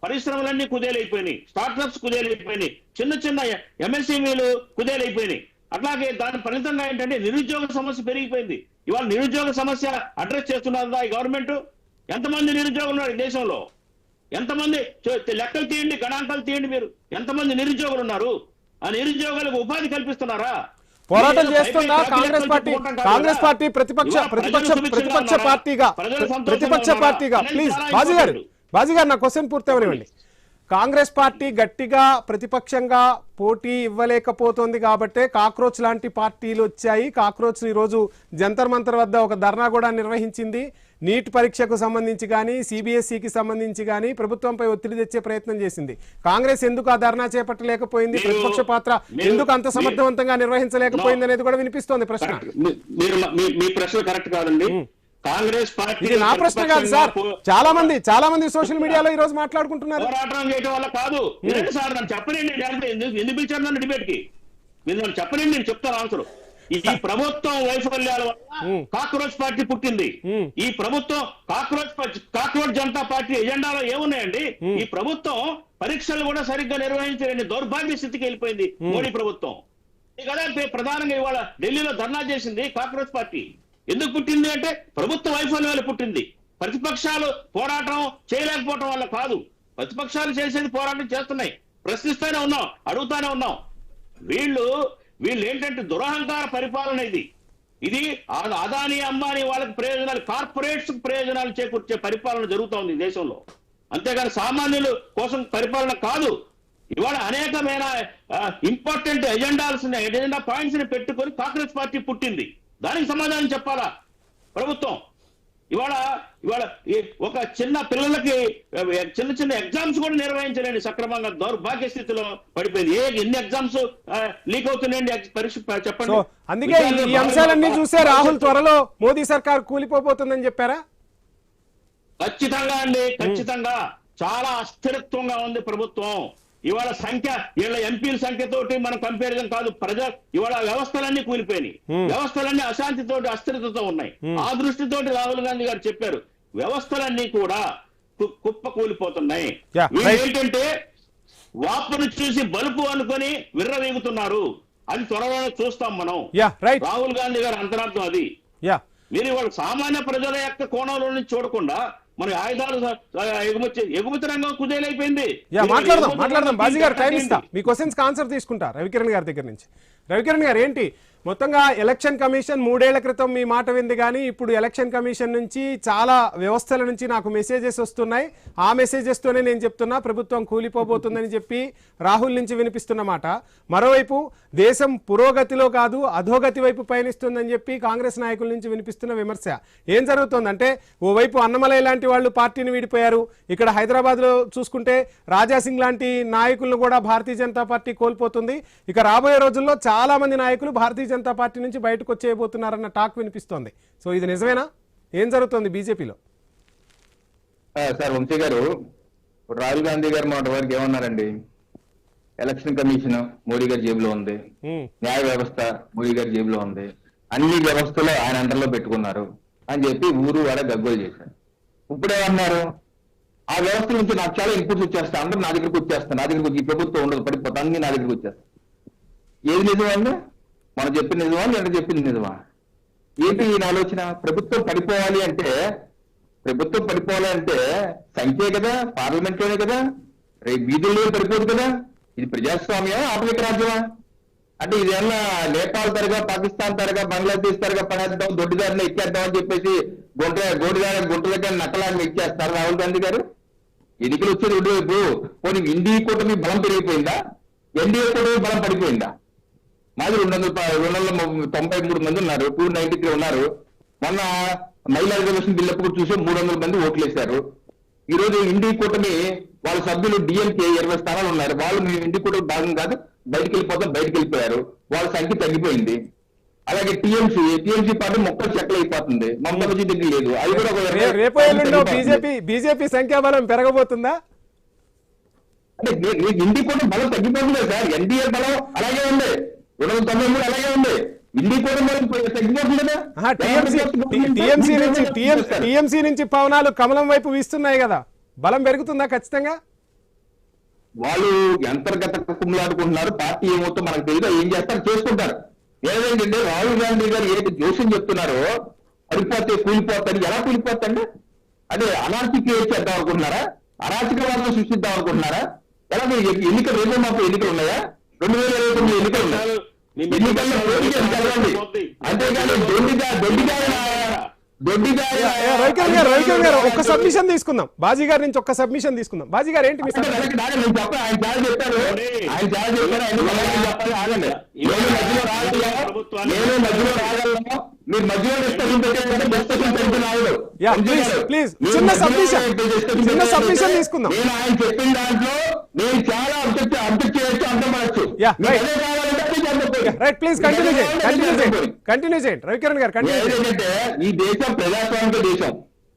పరిశ్రమలన్నీ కుదేలైపోయినాయి, స్టార్ట్అప్స్ కుదేలైపోయినాయి, చిన్న చిన్న ఎంఎస్ఎంఈలు కుదేలైపోయినాయి. అట్లాగే దాని ఫలితంగా ఏంటంటే నిరుద్యోగ సమస్య పెరిగిపోయింది. ఇవాళ నిరుద్యోగ సమస్య అడ్రస్ చేస్తున్నదా ఈ గవర్నమెంట్? ఎంతమంది నిరుద్యోగులు ఉన్నారు ఈ దేశంలో? ఎంతమంది లెక్కలు తీయండి, గణాంకాలు తీయండి. మీరు ఎంతమంది నిరుద్యోగులు ఉన్నారు? ఆ నిరుద్యోగులకు ఉపాధి కల్పిస్తున్నారా? పోరాటం చేస్తుందా కాంగ్రెస్ పార్టీ? కాంగ్రెస్ పార్టీ ప్రతిపక్ష పార్టీగా ప్లీజ్ బాజీ గారు నా క్వశ్చన్ పూర్తవనివ్వండి. కాంగ్రెస్ పార్టీ గట్టిగా ప్రతిపక్షంగా పోటీ ఇవ్వలేకపోతుంది కాబట్టే కాక్రోచ్ లాంటి పార్టీలు వచ్చాయి. కాక్రోచ్ ఈరోజు జంతర్ మంతర్ వద్ద ఒక ధర్నా కూడా నిర్వహించింది. నీట్ పరీక్షకు సంబంధించి కానీ సిబిఎస్ఈకి సంబంధించి కానీ ప్రభుత్వంపై ఒత్తిడి తెచ్చే ప్రయత్నం చేసింది. కాంగ్రెస్ ఎందుకు ఆ ధర్నా చేపట్టలేకపోయింది? ప్రతిపక్ష పాత్ర ఎందుకు అంత సమర్థవంతంగా నిర్వహించలేకపోయింది అనేది కూడా వినిపిస్తోంది ప్రశ్న. మీ ప్రశ్న కరెక్ట్ కాదండి. కాంగ్రెస్ పార్టీ ఇది నా ప్రశ్న కాదు సార్. చాలా మంది సోషల్ మీడియాలో ఈ రోజు మాట్లాడుకుంటున్నారు. పోరాటం చేయడం వల్ల కాదు. సార్ నన్ను చెప్పనండి, ఎందుకు పిలిచారు నన్ను డిబేట్ కి? మీరు నన్ను చెప్పనండి, నేను చెప్తాను ఆన్సర్. ఈ ప్రభుత్వం వైఫల్యాల వల్ల కాక్రోచ్ పార్టీ పుట్టింది. ఈ ప్రభుత్వం కాక్రోచ్ జనతా పార్టీ ఎజెండాలో ఏమున్నాయండి? ఈ ప్రభుత్వం పరీక్షలు కూడా సరిగ్గా నిర్వహించలేని దౌర్భాగ్య స్థితికి వెళ్ళిపోయింది మోడీ ప్రభుత్వం. కదా ప్రధానంగా ఇవాళ ఢిల్లీలో ధర్నా చేసింది కాక్రోచ్ పార్టీ. ఎందుకు పుట్టింది అంటే ప్రభుత్వ వైఫల్యాలు పుట్టింది. ప్రతిపక్షాలు పోరాటం చేయలేకపోవడం వల్ల కాదు. ప్రతిపక్షాలు చేసేది పోరాటం చేస్తున్నాయి, ప్రశ్నిస్తూనే ఉన్నాం, అడుగుతానే ఉన్నాం. వీళ్ళు ఏంటంటే దురహంకార పరిపాలన ఇది అదానీ అంబానీ వాళ్ళకి ప్రయోజనాలు, కార్పొరేట్స్ ప్రయోజనాలు చేకూర్చే పరిపాలన జరుగుతూ ఉంది దేశంలో. అంతేగాని సామాన్యుల కోసం పరిపాలన కాదు. ఇవాళ అనేకమైన ఇంపార్టెంట్ ఎజెండా పాయింట్స్ ని పెట్టుకొని కాంగ్రెస్ పార్టీ పుట్టింది. దానికి సమాధానం చెప్పాలా ప్రభుత్వం? ఇవాళ ఒక చిన్న పిల్లలకి చిన్న ఎగ్జామ్స్ కూడా నిర్వహించలేని సక్రమంగా దౌర్భాగ్య స్థితిలో పడిపోయింది. ఎన్ని ఎగ్జామ్స్ లీక్ అవుతున్నాయండి పరీక్ష చెప్పండి. అందుకే ఈ అంశాలన్నీ చూసే రాహుల్ త్వరలో మోదీ సర్కార్ కూలిపోతుందని చెప్పారా? ఖచ్చితంగా అండి, ఖచ్చితంగా. చాలా అస్థిరత్వంగా ఉంది ప్రభుత్వం. ఇవాళ వీళ్ళ ఎంపీల సంఖ్యతోటి మనం కంపారిజన్ కాదు. ఇవాళ వ్యవస్థలన్నీ కూలిపోయినాయి. వ్యవస్థలన్నీ అశాంతితోటి అస్థిరతతో ఉన్నాయి. ఆ దృష్టితోటి రాహుల్ గాంధీ గారు చెప్పారు వ్యవస్థలన్నీ కూడా కుప్ప కూలిపోతున్నాయి. ఏంటంటే వాపును చూసి బలుపు అనుకొని విర్రవీగుతున్నారు. అది త్వరలో చూస్తాం మనం. రాహుల్ గాంధీ గారి అంతరార్థం అది. మీరు ఇవాళ సామాన్య ప్రజల యొక్క కోణంలో నుంచి చూడకుండా మన ఆయుధాలు ఎగుమతి రంగం కుదేలైపోయింది. మాట్లాడదాం బాజీ గారు, టైం ఇస్తా. మీ క్వశ్చన్స్ ఆన్సర్ తీసుకుంటా రవికిరణ్ గారి దగ్గర నుంచి. రవికిరణ్ గారు, ఏంటి మొత్తంగా ఎలక్షన్ కమిషన్ 3 ఏళ్ల క్రితం మీ మాట వింది, కానీ ఇప్పుడు ఎలక్షన్ కమిషన్ నుంచి చాలా వ్యవస్థల నుంచి నాకు మెసేజెస్ వస్తున్నాయి. ఆ మెసేజెస్ తోనే నేను చెప్తున్నా ప్రభుత్వం కూలిపోబోతుందని చెప్పి రాహుల్ నుంచి వినిపిస్తున్న మాట. మరోవైపు దేశం పురోగతిలో కాదు అధోగతి వైపు పయనిస్తుందని చెప్పి కాంగ్రెస్ నాయకుల నుంచి వినిపిస్తున్న విమర్శ. ఏం జరుగుతుందంటే ఓవైపు అన్నమలై లాంటి వాళ్ళు పార్టీని వీడిపోయారు. ఇక్కడ హైదరాబాద్ లో చూసుకుంటే రాజాసింగ్ లాంటి నాయకులను కూడా భారతీయ జనతా పార్టీ కోల్పోతుంది. ఇక రాబోయే రోజుల్లో చాలా మంది నాయకులు భారతీయ జనతా పార్టీ నుంచి బయటకు వచ్చేయబోతున్నారన్న టాక్ వినిపిస్తోంది. సో ఇది నిజమేనా? ఏం జరుగుతుంది బీజేపీలో? సార్ వంశీ గారు, రాహుల్ గాంధీ గారు మాట వరకు ఏమన్నారండి? ఎలక్షన్ కమిషన్ మోడీ గారి జేబులో ఉంది, న్యాయ వ్యవస్థ మోడీ గారి జేబులో ఉంది, అన్ని వ్యవస్థలు ఆయన అండర్లో పెట్టుకున్నారు అని చెప్పి ఊరు వాడ గగ్గోలు చేశారు. ఇప్పుడు ఏమన్నారు? ఆ వ్యవస్థ నుంచి నాకు చాలా ఇన్పుట్స్ వచ్చేస్తా, అందరూ నా దగ్గరకు వచ్చేస్తాను, నా దగ్గరకు వచ్చి ఈ ప్రభుత్వం ఉండదు, పడిపోతా అన్ని నా దగ్గరకు వచ్చేస్తాను. ఏది నిజమా అండి? మనం చెప్పింది నిజమా, నేను చెప్పింది నిజమా? ఏంటి ఈయన ఆలోచన? ప్రభుత్వం పడిపోవాలి అంటే సంఖ్యే కదా, పార్లమెంట్ లోనే కదా, రేపు వీధుల్లో పడిపోదు కదా. ఇది ప్రజాస్వామ్యం, ఆటవిక రాజ్యమా? అంటే ఇదేమన్నా నేపాల్ తరగా, పాకిస్తాన్ తరగా, బంగ్లాదేశ్ తరగా పడేద్దాం, దొడ్డిదారిని ఎక్కేద్దాం అని చెప్పేసి గుంటలకి నక్కలాన్ని ఎక్కేస్తారు రాహుల్ గాంధీ గారు. ఎన్నికలు వచ్చేది ఒకవైపు, పోనీ ఇండియా కూటమి బలం పెరిగిపోయిందా, ఎన్డీఏ కూటమి బలం పడిపోయిందా? మాది 293 మంది ఉన్నారు, 293 ఉన్నారు. మొన్న మహిళా రిజర్వేషన్ బిల్ అప్పుడు చూసి 300 మంది ఓట్లు వేశారు. ఈ రోజు ఇండియా కూటమి వాళ్ళ సభ్యులు డిఎంకే 20 స్థానాలు ఉన్నారు. వాళ్ళు మీ ఇంటికి కూడా భాగం కాదు, బయటికి వెళ్ళిపోయారు. వాళ్ళ సంఖ్య తగ్గిపోయింది. అలాగే టీఎంసీ పార్టీ మొక్కలు చెక్కలు అయిపోతుంది. మమతా బెనర్జీ దగ్గర లేదు. అది కూడా రేపు ఎల్లుండో బీజేపీ సంఖ్యాబలం పెరగబోతుందా? అంటే ఇండి కూడా బలం తగ్గిపోతుంది సార్. ఎన్డీఏ బలం అలాగే ఉంది, 293 అలాగే ఉంది. ఇండి కూడా బలం తగ్గిపోతుంది కదా. టీఎంసీ నుంచి పవనాలు కమలం వైపు వీస్తున్నాయి కదా, బలం పెరుగుతుందా ఖచ్చితంగా? వాళ్ళు అంతర్గత కుమ్ములాడుకుంటున్నారు. పార్టీ ఏమవుతుందో మనకు తెలియదు, ఏం చేస్తారు చేసుకుంటారు. ఏదేంటంటే రాహుల్ గాంధీ గారు ఏదైతే జోస్యం చెప్తున్నారో పడిపోతే కూలిపోతారు. ఎలా కూలిపోతాండి? అంటే అనార్కి క్రియేట్ చేద్దాం అనుకుంటున్నారా? అరాచకవాదం సృష్టిద్దాం అనుకుంటున్నారా? ఎలా ఎన్నికలు రేపు మాకు ఎన్నికలు ఉన్నాయా? 2029 ఎన్నికలు ఉన్నాయి. ఎన్నికల్లో పోటీ చేసి కలవండి. అంతేగాని రవికిరణ్ గారు ఒక్క సబ్మిషన్ తీసుకుందాం. బాజీ గారి నుంచి ఒక్క సబ్మిషన్ తీసుకుందాం. బాజీ గారు ఏంటి? ఆయన చాలా చెప్పారు. ఆగండి, నేను మధ్యలో రాగలను. మీరు మధ్యలో ప్లీజ్ చిన్న సబ్మిషన్ తీసుకుందాం. నేను ఆయన చెప్పిన దాంట్లో నేను చాలా అబ్జెక్ట్ చేయొచ్చు, అర్థపడచ్చు. రైట్, ప్లీజ్ కంటిన్యూ చేయండి రవికిరణ్ గారు. ఏంటంటే ఈ దేశం ప్రజాస్వామిక దేశం,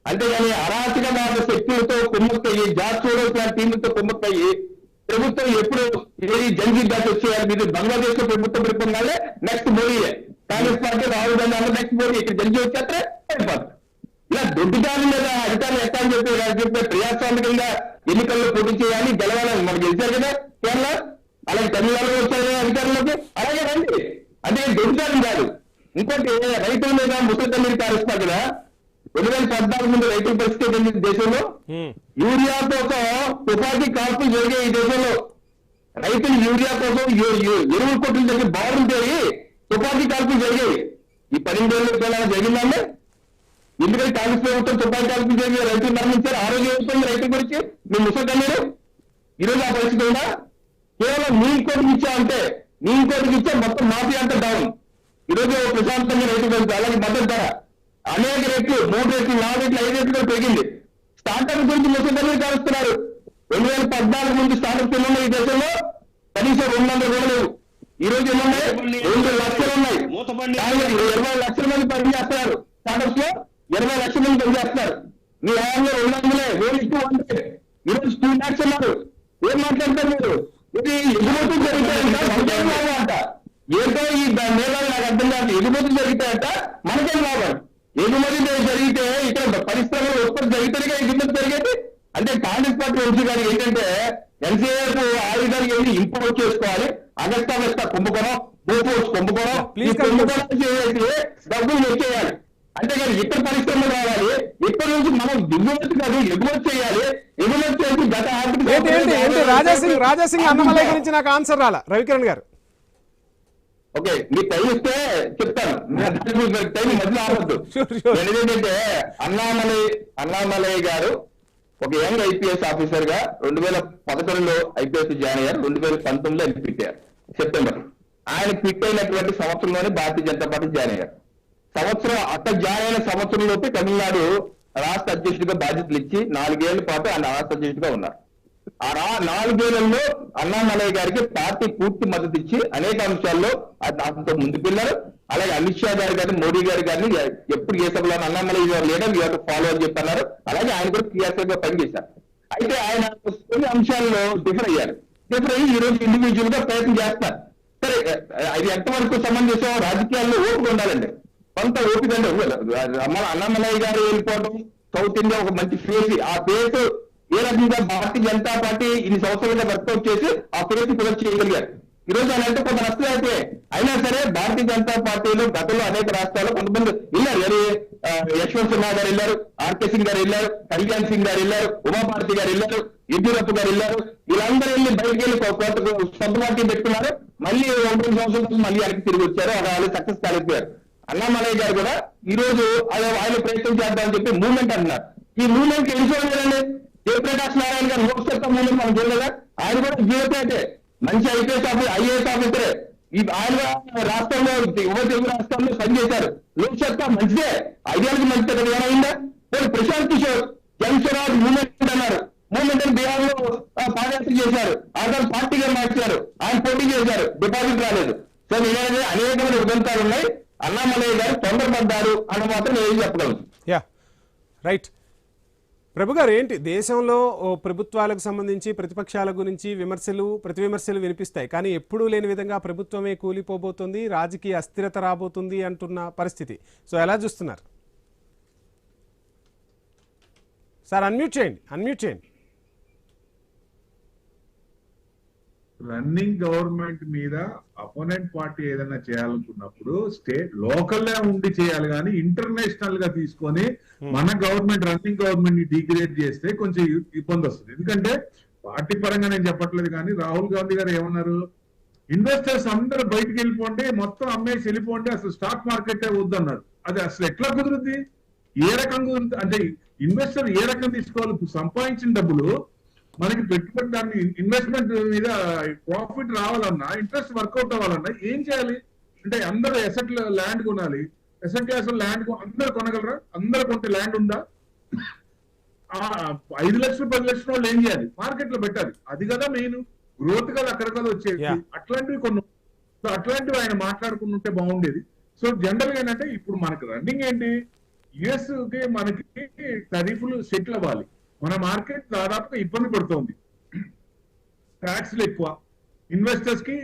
అంతేగాని అరాచకవాద శక్తులతో కుమ్మక్కయ్యి, జార్సోడో టీములతో కుమ్మక్కయ్యి ప్రభుత్వం ఎప్పుడు ఏది జంజీ బ్యాచ్ వచ్చేయాలి. మీరు బంగ్లాదేశ్ లో ప్రభుత్వం పెట్టుకున్నాలే నెక్స్ట్ మోడీయే. Congress party Rahul Gandhi next Modi. ఇక్కడ జంజీ వచ్చేస్తే ఇలా దొడ్డిదాని మీద అధికారులు ఎట్లా అని చెప్పి ప్రజాస్వామికంగా ఎన్నికల్లో పోటీ చేయాలి, గెలవాలని మనకు గెలిచారు కదా కేరళ. అలాగే తమిళనాడులో వచ్చారు అధికారులకు, అలాగే రండి. అంటే దొడ్డిదాని కాదు. ఇంకోటి రైతుల మీద ముసలి మీరు కారుస్తారు కదా. 2014 ముందు రైతుల పరిస్థితి ఏంటి దేశంలో? యూరియా కోసం తుపాకీ కాల్పులు జరిగాయి ఈ దేశంలో. రైతులు యూరియా కోసం ఎరువుల కొట్టులు జరిగి బారులు జరిగి తుపాకీ కాల్పులు జరిగాయి. ఈ 12 ఏళ్ళ జరిగిందండి. ఎందుకంటే కాంగ్రెస్ ప్రభుత్వం తుపాకీ కాల్పులు జరిగి రైతులు మరణించారు. ఆ రోజు ఏమైపోయింది రైతుల గురించి? మీ ముసలి కన్నీరు. ఈరోజు ఆ పరిస్థితి ఉందా? కేవలం నీళ్ళ కోటికి ఇచ్చామంటే, నీళ్ళ కోటికి ఇచ్చా మొత్తం మాఫీ అంతా డౌన్. ఈరోజు ప్రశాంతంగా రైతు పెరుగుతుంది. అలాగే మద్దతు ధర అనేక రెట్లు, 3 రెట్లు, 4 రెట్లు, 5 రెట్లు కూడా పెరిగింది. స్టార్టప్ గురించి ముసలి కాలుస్తున్నారు. 2014 ముందు స్టార్టప్స్ ఎన్ని ఉన్నాయి ఈ దేశంలో? కనీసం 200 కూడా లేవు. ఈ రోజు ఎన్నున్నాయి? 2 లక్షలు ఉన్నాయి. 20 లక్షల మంది పనిచేస్తున్నారు స్టార్టప్స్ లో. 20 లక్షల మంది పనిచేస్తున్నారు. మీ హయాంలో 200 ఈరోజు 2 lakhs ఉన్నారు. ఏం మాట్లాడతారు మీరు? ఇది ఎగుమతులు జరుగుతాయంట, ఏంటో ఈ మేళాలు నాకు అర్థం కాదు. ఎగుమతులు జరిగితాయంట, మనకేం లాభం? ఎగుమతి జరిగితే ఇక్కడ పరిశ్రమలు ఉత్పత్తి జరిగితేనే ఎగుమతి జరిగేది. అంటే కాంగ్రెస్ పార్టీ నుంచి కానీ ఏంటంటే ఎన్సీఏఎఫ్ ఆయుధాలు ఏమి ఇంపోర్ట్ చేసుకోవాలి. అగస్తా కుంభకోణం, బోఫోర్స్ కుంభకోణం, ఈ కుంభకోణం చేసి డబ్బులు వచ్చేయాలి. అంతేగాని ఇతర పరిశ్రమలు రావాలి. ఇక్కడి నుంచి మనం దిగుమతి కాదు ఎగుమతి చేయాలి. ఎగుమతి చేసి గత ఆర్థిక రాజాసింగ్ అన్నమలై గురించి నాకు ఆన్సర్ రాలా రవికిరణ్ గారు. ఓకే, మీరు టైం ఇస్తే చెప్తాను. టైం మధ్యలో ఆపద్దు. ఎందుకంటే అన్నామలై గారు ఒక యంగ్ ఐపీఎస్ ఆఫీసర్ గా 2011లో ఐపీఎస్ జాయిన్ అయ్యారు. 2019లో క్విట్ అయ్యారు సెప్టెంబర్. ఆయన క్విట్ అయినటువంటి సంవత్సరంలోనే భారతీయ జనతా పార్టీ జాయిన్ అయ్యారు. అక్కడ జాయిన్ అయిన సంవత్సరంలోపే తమిళనాడు రాష్ట్ర అధ్యక్షుడిగా బాధ్యతలు ఇచ్చి 4 ఏళ్ల పాటు ఆయన రాష్ట్ర అధ్యక్షుడిగా ఉన్నారు. ఆ 4 ఏళ్లలో అన్నామలై గారికి పార్టీ పూర్తి మద్దతు ఇచ్చి అనేక అంశాల్లో అతనితో ముందుకెళ్లారు. అలాగే అమిత్ షా గారు కానీ మోడీ గారు కానీ ఎప్పుడు ఏ సభలో అన్నామలై గారు లీడర్ యూఆర్ ఫాలో అని చెప్పన్నారు. అలాగే ఆయన కూడా క్రియాశీలంగా పనిచేశారు. అయితే ఆయన కొన్ని అంశాల్లో డిఫర్ అయ్యారు. డిఫర్ అయ్యి ఈ రోజు ఇండివిజువల్ గా ప్రయత్నం చేస్తారు. సరే, అది ఎంతవరకు సమంజసం? రాజకీయాల్లో ఓపిక ఉండాలండి, కొంత ఓపిక అండి. అన్నామలై గారు వెళ్ళిపోవడం సౌత్ ఇండియా ఒక మంచి ఫేస్. ఆ ఫేస్ ఏ రకంగా భారతీయ జనతా పార్టీ ఇన్ని సంవత్సరాలుగా వర్కౌట్ చేసి ఆ ఫేస్ ప్రొజెక్ట్ చేయగలిగారు. ఈ రోజు ఆయన అంటే కొంత నష్టం అయితే అయినా సరే భారతీయ జనతా పార్టీలో గతంలో అనేక రాష్ట్రాల్లో కొంతమంది వెళ్ళారు. యశ్వంత్ సిన్హా గారు వెళ్ళారు, ఆర్కే సింగ్ గారు వెళ్ళారు, కళ్యాణ్ సింగ్ గారు వెళ్ళారు, ఉమాభారతి గారు వెళ్ళారు, యడ్యూరప్ప గారు వెళ్ళారు. వీళ్ళందరూ వెళ్ళి బయటకు వెళ్ళి సొంత పార్టీ పెట్టుకున్నారు. మళ్ళీ 1-2 సంవత్సరాలు మళ్ళీ వెనక్కి తిరిగి వచ్చారు. వాళ్ళు సక్సెస్ కాలేకపోయారు. అన్నామలై గారు కూడా ఈ రోజు ఆయన ప్రయత్నం చేద్దామని చెప్పి మూవ్మెంట్ అంటున్నారు. ఈ మూవ్మెంట్ ఎన్ని చూడాలండి? జయప్రకాష్ నారాయణ గారు లోక్సత్తా మూవ్మెంట్ మనం చూడలేదా? ఆయన కూడా జీవితే మంచి ఐఏఎస్ ఆఫీసరే. ఆయన రాష్ట్రంలో ఉభయ తెలుగు రాష్ట్రాల్లో పనిచేశారు. లోక్సత్తా మంచిదే, ఐడియాలజీ మంచిదే కదా. ఏమైందా? ప్రశాంత్ కిషోర్ జన్ స్వరాజ్ మూవ్మెంట్ అన్నారు. మూవ్మెంట్ అని బీహార్ లో చేశారు, ఆయన పార్టీగా మార్చారు, ఆయన పోటీ చేశారు, డిపాజిట్ రాలేదు. సో నేనైతే అనేకమైన ఉదంతాలు ఉన్నాయి. అన్నామలయ్య గారు తొందరపడ్డారు అని మాత్రం నేను చెప్పగలను. Yeah right. ప్రభు గారు, ఏంటి దేశంలో ప్రభుత్వాలకు సంబంధించి ప్రతిపక్షాల గురించి ప్రతివిమర్శలు వినిపిస్తాయి, కానీ ఎప్పుడూ లేని విధంగా ప్రభుత్వమే కూలిపోబోతుంది, రాజకీయ అస్థిరత రాబోతుంది అంటున్న పరిస్థితి. సో ఎలా చూస్తున్నారు సార్? అన్మ్యూట్ చేయండి. రన్నింగ్ గవర్నమెంట్ మీద అపోనెంట్ పార్టీ ఏదైనా చేయాలనుకున్నప్పుడు లోకల్ ఉండి చేయాలి, కానీ ఇంటర్నేషనల్ గా తీసుకొని మన గవర్నమెంట్ రన్నింగ్ గవర్నమెంట్ ని డిగ్రేడ్ చేస్తే కొంచెం ఇబ్బంది వస్తుంది. ఎందుకంటే పార్టీ పరంగా నేను చెప్పట్లేదు, కానీ రాహుల్ గాంధీ గారు ఏమన్నారు, ఇన్వెస్టర్స్ అందరూ బయటకు వెళ్ళిపోండి, మొత్తం అమ్మేసి వెళ్ళిపోండి, అసలు స్టాక్ మార్కెట్ వద్దన్నారు. అది అసలు ఎట్లా కుదురుద్ది? ఏ రకంగా అంటే ఇన్వెస్టర్ ఏ రకంగా తీసుకోవాలి? సంపాదించిన డబ్బులు మనకి పెట్టుబడి, దాన్ని ఇన్వెస్ట్మెంట్ మీద ప్రాఫిట్ రావాలన్నా, ఇంట్రెస్ట్ వర్కౌట్ అవ్వాలన్నా ఏం చేయాలి? అంటే అందరూ ఎసెట్ ల్యాండ్ కొనాలి. ఎసెట్ క్లాస్ ల్యాండ్ అందరూ కొనగలరా? అందరూ కొంటే ల్యాండ్ ఉందా? 5 లక్షలు 10 లక్షల వాళ్ళు ఏం చేయాలి? మార్కెట్ లో పెట్టాలి. అది కదా మెయిన్ గ్రోత్ కదా, అక్కడ కదా వచ్చేది. అట్లాంటివి అట్లాంటివి ఆయన మాట్లాడుకుని ఉంటే బాగుండేది. సో జనరల్ గా ఏంటంటే ఇప్పుడు మనకి రన్నింగ్ ఏంటి, యుఎస్ కి మనకి టరీఫ్లు సెటిల్ అవ్వాలి. మన మార్కెట్ దాదాపుగా ఇబ్బంది పడుతోంది, ట్యాక్స్లు ఎక్కువ, ఇన్వెస్టర్స్ కి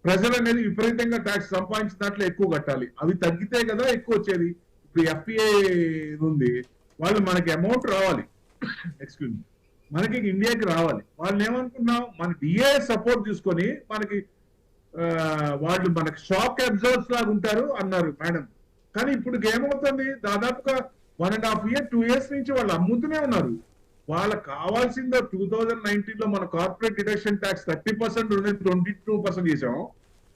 ప్రెజర్ అనేది విపరీతంగా ట్యాక్స్ సంపాదించిన దాంట్లో ఎక్కువ కట్టాలి. అవి తగ్గితే కదా ఎక్కువ వచ్చేది. ఇప్పుడు ఎఫ్పిఐ ఉంది, వాళ్ళు మనకి అమౌంట్ రావాలి, ఎక్స్క్యూజ్ మీ, మనకి ఇండియాకి రావాలి. వాళ్ళు ఏమనుకున్నాం, మన డిఏ సపోర్ట్ తీసుకొని మనకి వాళ్ళు మనకి షాక్ అబ్జర్వర్స్ లాగా ఉంటారు అన్నారు మేడం. కానీ ఇప్పుడు ఏమవుతుంది, దాదాపుగా 1.5 years 2 years నుంచి వాళ్ళు అమ్ముతూనే ఉన్నారు. వాళ్ళకి కావాల్సిందో 2019 లో మన కార్పొరేట్ డిడక్షన్ ట్యాక్స్ 30% ఉండేది 22% చేసాం.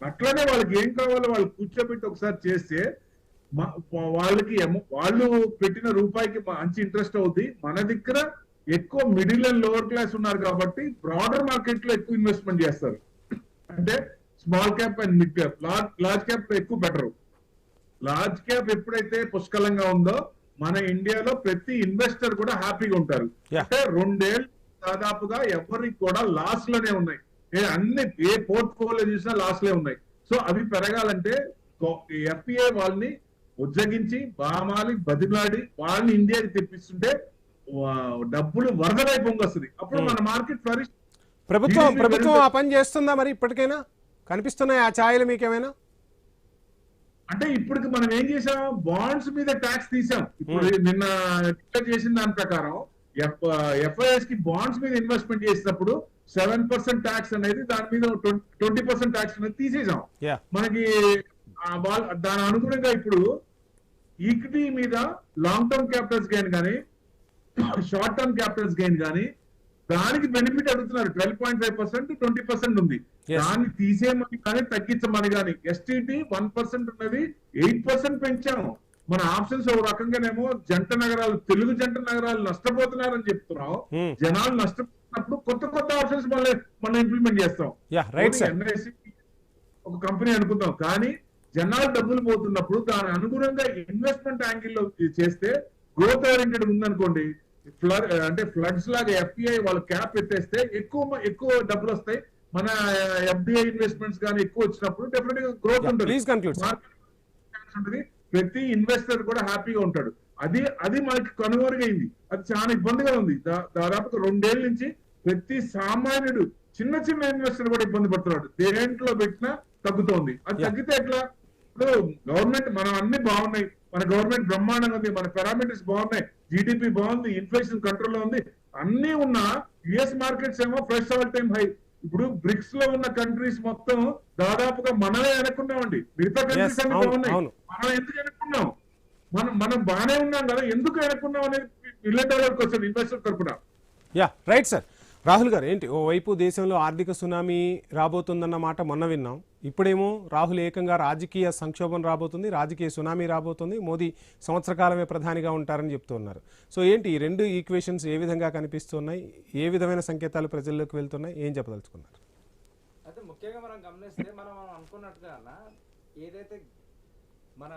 అట్లానే వాళ్ళకి ఏం కావాలో వాళ్ళు కూర్చోబెట్టి ఒకసారి చేస్తే వాళ్ళకి వాళ్ళు పెట్టిన రూపాయికి మంచి ఇంట్రెస్ట్ అవుద్ది. మన దగ్గర ఎక్కువ మిడిల్ అండ్ లోవర్ క్లాస్ ఉన్నారు కాబట్టి బ్రాడర్ మార్కెట్ లో ఎక్కువ ఇన్వెస్ట్మెంట్ చేస్తారు. అంటే small cap and mid cap, large cap లో ఎక్కువ బెటర్. లార్జ్ క్యాప్ ఎప్పుడైతే పుష్కలంగా ఉందో మన ఇండియాలో ప్రతి ఇన్వెస్టర్ కూడా హ్యాపీగా ఉంటారు. అంటే 2 ఏళ్ళు దాదాపుగా ఎవరికి కూడా లాస్ లోనే ఉన్నాయి. అన్ని ఏ పోర్ట్ఫోలియో చూసినా లాస్ లే ఉన్నాయి. సో అవి పెరగాలంటే ఎఫ్పిఐ వాళ్ళని ఉజ్జగించి బామాలి బదిలాడి వాళ్ళని ఇండియాకి తెప్పిస్తుంటే డబ్బులు వరదలై పొంగొస్తుంది. అప్పుడు మన మార్కెట్ ఫ్లరిష్. ప్రభుత్వం ఆ పని చేస్తుందా మరి? ఇప్పటికైనా కనిపిస్తున్నాయి ఆ ఛాయలు మీకేమైనా? అంటే ఇప్పటికి మనం ఏం చేసాం, బాండ్స్ మీద ట్యాక్స్ తీసాం. ఇప్పుడు నిన్న డిక్లేర్ చేసిన దాని ప్రకారం ఎఫ్ఐఎస్ కి బాండ్స్ మీద ఇన్వెస్ట్మెంట్ చేసినప్పుడు 7% ట్యాక్స్ అనేది, దాని మీద 20% ట్యాక్స్ అనేది తీసేసాం. మనకి దాని అనుగుణంగా ఇప్పుడు ఈక్విటీ మీద లాంగ్ టర్మ్ క్యాపిటల్స్ గెయిన్ కానీ షార్ట్ టర్మ్ క్యాపిటల్స్ గెయిన్ కానీ దానికి బెనిఫిట్ అడుగుతున్నారు. 12.5% 20% ఉంది. దాన్ని తీసేయమని కానీ తగ్గించమని కానీ ఎస్టీటీ 1% ఉన్నది 8% పెంచాము. మన ఆప్షన్స్ ఒక రకంగానేమో జంట నగరాలు, తెలుగు జంట నగరాలు నష్టపోతున్నారని చెప్తున్నాం. జనాలు నష్టపోతున్నప్పుడు కొత్త ఆప్షన్స్ మనం ఇంప్లిమెంట్ చేస్తాం. ఎన్ఐసి ఒక కంపెనీ అనుకుందాం, కానీ జనాలు డబ్బులు పోతున్నప్పుడు దాని అనుగుణంగా ఇన్వెస్ట్మెంట్ యాంగిల్లో చేస్తే గ్రోత్ ఓరియంటెడ్ ఉందనుకోండి, అంటే ఫ్లడ్స్ లాగా ఎఫ్పిఐ వాళ్ళు క్యాప్ ఎత్తేస్తే ఎక్కువ డబ్బులు వస్తాయి. మన ఎఫ్డిఐ ఇన్వెస్ట్మెంట్స్ కానీ ఎక్కువ వచ్చినప్పుడు డెఫినెట్ గా గ్రోత్ ఉంటుంది. ప్రతి ఇన్వెస్టర్ కూడా హ్యాపీగా ఉంటాడు. అది మనకి కనుమరుగైంది. అది చాలా ఇబ్బందిగా ఉంది. దాదాపుగా 2 ఏళ్ల నుంచి ప్రతి సామాన్యుడు చిన్న ఇన్వెస్టర్ కూడా ఇబ్బంది పడుతున్నాడు. దేంట్లో పెట్టినా తగ్గుతోంది. అది తగ్గితే ఎట్లా? ఇప్పుడు గవర్నమెంట్ మనం అన్ని బాగున్నాయి, మన గవర్నమెంట్ బ్రహ్మాండంగా ఉంది, మన పారామీటర్స్ బాగున్నాయి, జీడిపి బాగుంది, ఇన్ఫ్లేషన్ కంట్రోల్లో ఉంది, అన్ని ఉన్నా యుఎస్ మార్కెట్స్ ఏమో ఫ్రెష్ ఆల్ టైమ్ హై. ఇప్పుడు బ్రిక్స్ లో ఉన్న కంట్రీస్ మొత్తం దాదాపుగా మనమే వెనక్కున్నామండి. మిగతా కంట్రీస్ అన్ని బాగున్నాయి, మనం ఎందుకు వెనక్కున్నాం? మనం బాగానే ఉన్నాం కదా, ఎందుకు వెనక్కున్నాం అనేది $1 billion క్వశ్చన్ ఇన్వెస్టర్ తరపున. Right sir. రాహుల్ గారు, ఏంటి ఓవైపు దేశంలో ఆర్థిక సునామీ రాబోతుందన్న మాట మొన్న విన్నాం, ఇప్పుడేమో రాహుల్ ఏకంగా రాజకీయ సంక్షోభం రాబోతుంది, రాజకీయ సునామీ రాబోతుంది, మోదీ సంవత్సర కాలమే ప్రధానిగా ఉంటారని చెప్తూ ఉన్నారు. సో ఏంటి ఈ 2 ఈక్వేషన్స్ ఏ విధంగా కనిపిస్తున్నాయి, ఏ విధమైన సంకేతాలు ప్రజల్లోకి వెళ్తున్నాయి, ఏం చెప్పదలుచుకున్నారు? అయితే ముఖ్యంగా మనం గమనిస్తే మనం అనుకున్నట్టుగా ఏదైతే మన